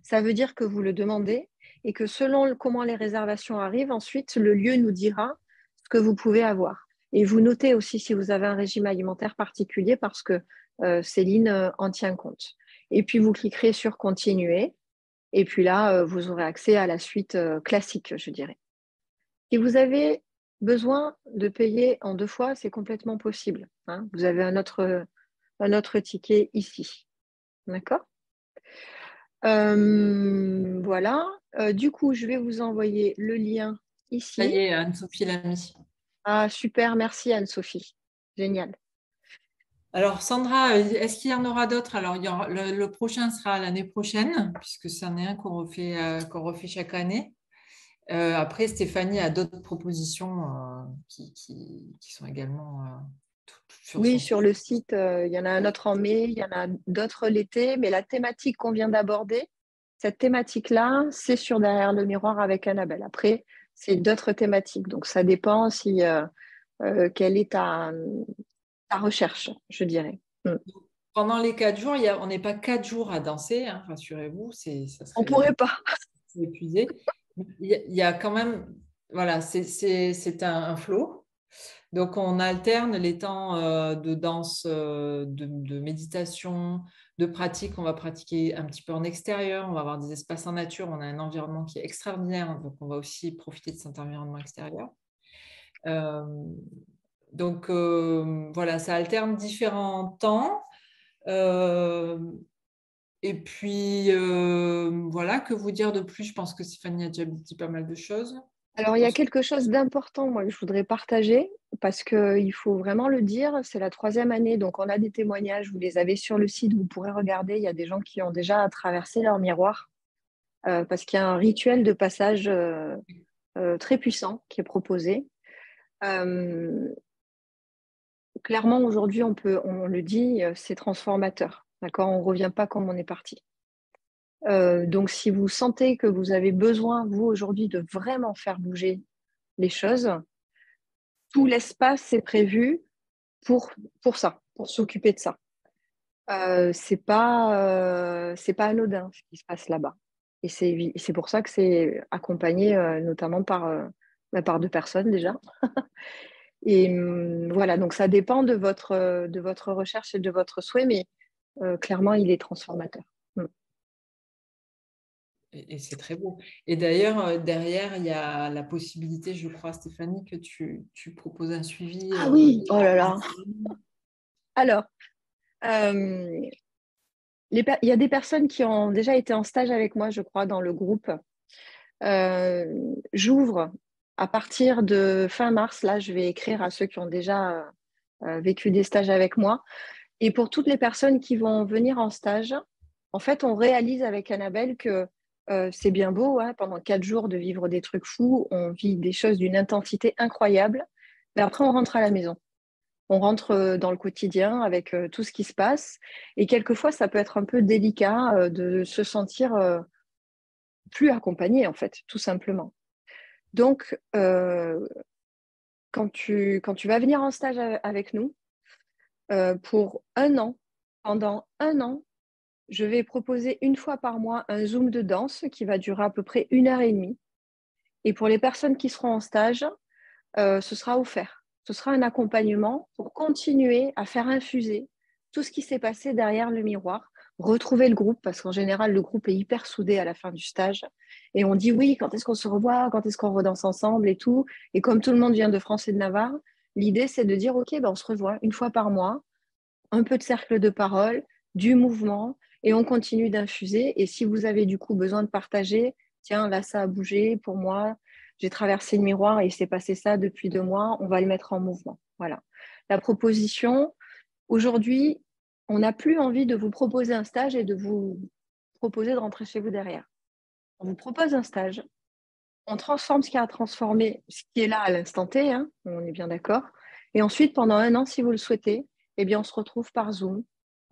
Ça veut dire que vous le demandez et que selon comment les réservations arrivent, ensuite, le lieu nous dira ce que vous pouvez avoir. Et vous notez aussi si vous avez un régime alimentaire particulier parce que Céline en tient compte. Et puis, vous cliquerez sur Continuer. Et puis là, vous aurez accès à la suite classique, je dirais. Si vous avez besoin de payer en 2 fois, c'est complètement possible, hein. Vous avez un autre ticket ici. D'accord? Voilà. Du coup, je vais vous envoyer le lien Ça ici. y est, Anne-Sophie l'a mis. Ah, super, merci Anne-Sophie. Génial. Alors, Sandra, est-ce qu'il y en aura d'autres? Alors, le prochain sera l'année prochaine, puisque c'en est un qu'on refait chaque année. Après, Stéphanie a d'autres propositions qui sont également sur Oui, son sur site. le site, il y en a un autre en mai, il y en a d'autres l'été, mais la thématique qu'on vient d'aborder, cette thématique-là, c'est sur Derrière le miroir avec Annabelle. Après, c'est d'autres thématiques, donc ça dépend si quelle est ta recherche, je dirais. Mm. Pendant les 4 jours, on n'est pas 4 jours à danser, hein, rassurez-vous, ça On serait pourrait pas. épuisé. Il y a quand même, voilà, c'est un flow. Donc, on alterne les temps de danse, de méditation, de pratique. On va pratiquer un petit peu en extérieur. On va avoir des espaces en nature. On a un environnement qui est extraordinaire. Donc, on va aussi profiter de cet environnement extérieur. Euh, donc, voilà, ça alterne différents temps. Euh, et puis, voilà, que vous dire de plus? Je pense que Stéphanie a déjà dit pas mal de choses. Alors, il y a quelque chose d'important, moi, que je voudrais partager, parce qu'il faut vraiment le dire, c'est la 3e année, donc on a des témoignages, vous les avez sur le site, vous pourrez regarder, il y a des gens qui ont déjà traversé leur miroir, parce qu'il y a un rituel de passage très puissant qui est proposé. Euh, Clairement, aujourd'hui, on le dit, c'est transformateur, d'accord? On ne revient pas comme on est parti. Donc, si vous sentez que vous avez besoin, vous, aujourd'hui, de vraiment faire bouger les choses, tout l'espace est prévu pour ça, pour s'occuper de ça. C'est pas anodin ce qui se passe là-bas. Et c'est pour ça que c'est accompagné notamment par 2 personnes déjà. Et voilà, donc ça dépend de votre recherche et de votre souhait, mais clairement, il est transformateur. Mm. Et c'est très beau. Et d'ailleurs, derrière, il y a la possibilité, je crois, Stéphanie, que tu proposes un suivi. Ah oui, oh là là. Alors, euh, il y a des personnes qui ont déjà été en stage avec moi, je crois, dans le groupe. J'ouvre à partir de fin mars. Là, je vais écrire à ceux qui ont déjà vécu des stages avec moi. Et pour toutes les personnes qui vont venir en stage, en fait, on réalise avec Annabelle que c'est bien beau, hein, pendant 4 jours de vivre des trucs fous, on vit des choses d'une intensité incroyable, mais après, on rentre à la maison. On rentre dans le quotidien avec tout ce qui se passe. Et quelquefois, ça peut être un peu délicat de se sentir plus accompagné, en fait, tout simplement. Donc, quand tu vas venir en stage avec nous, pour un an, pendant un an, je vais proposer 1 fois par mois un Zoom de danse qui va durer à peu près 1 heure et demie. Et pour les personnes qui seront en stage, ce sera offert. Ce sera un accompagnement pour continuer à faire infuser tout ce qui s'est passé derrière le miroir, retrouver le groupe, parce qu'en général, le groupe est hyper soudé à la fin du stage. Et on dit oui, quand est-ce qu'on se revoit, quand est-ce qu'on redanse ensemble et tout. Et comme tout le monde vient de France et de Navarre, l'idée, c'est de dire, OK, ben, on se revoit 1 fois par mois, un peu de cercle de parole, du mouvement, et on continue d'infuser. Et si vous avez du coup besoin de partager, tiens, là, ça a bougé pour moi, j'ai traversé le miroir et il s'est passé ça depuis 2 mois, on va le mettre en mouvement. Voilà. La proposition, aujourd'hui, on n'a plus envie de vous proposer un stage et de vous proposer de rentrer chez vous derrière. On vous propose un stage, on transforme ce qui a à transformer, ce qui est là à l'instant T, hein, on est bien d'accord. Et ensuite, pendant un an, si vous le souhaitez, eh bien, on se retrouve par Zoom.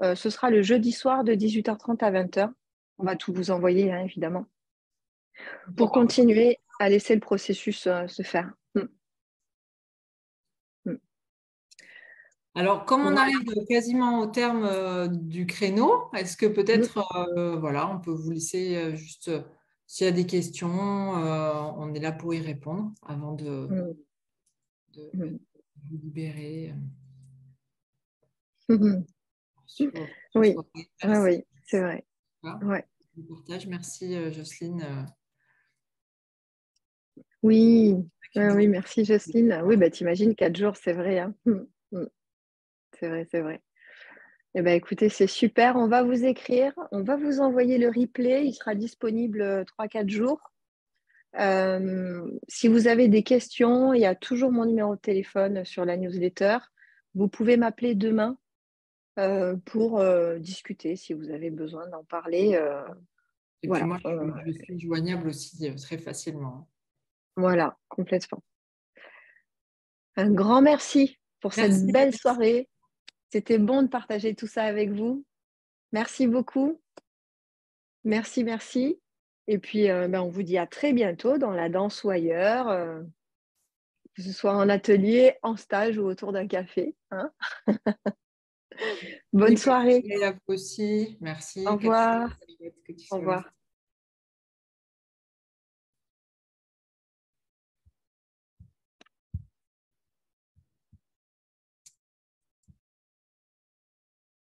Ce sera le jeudi soir de 18h30 à 20h. On va tout vous envoyer, hein, évidemment, pour continuer à laisser le processus se faire. Mm. Alors, comme on Voilà. arrive quasiment au terme du créneau, est-ce que Mm. peut-être, voilà, on peut vous laisser juste, s'il y a des questions, on est là pour y répondre avant Mm. de Mm. vous libérer Mhm. sur Oui, votre oui, exercice. oui, c'est vrai. Voilà. Ouais. le partage. Merci Jocelyne. Oui, oui, merci Jocelyne. Oui, bah, t'imagines, 4 jours, c'est vrai. Hein. C'est vrai, c'est vrai. Eh ben, écoutez, c'est super. On va vous écrire, on va vous envoyer le replay. Il sera disponible 3-4 jours. Si vous avez des questions, il y a toujours mon numéro de téléphone sur la newsletter. Vous pouvez m'appeler demain pour discuter si vous avez besoin d'en parler. Et puis Voilà, moi, je suis joignable aussi très facilement. voilà, complètement. Un grand merci pour cette Merci. belle soirée. C'était bon de partager tout ça avec vous. Merci beaucoup. Merci, merci. Et puis, ben, on vous dit à très bientôt dans la danse ou ailleurs, que ce soit en atelier, en stage ou autour d'un café. Hein. Bonne soirée. Et à vous aussi. Au Merci. revoir. Que tu Au sois là. revoir.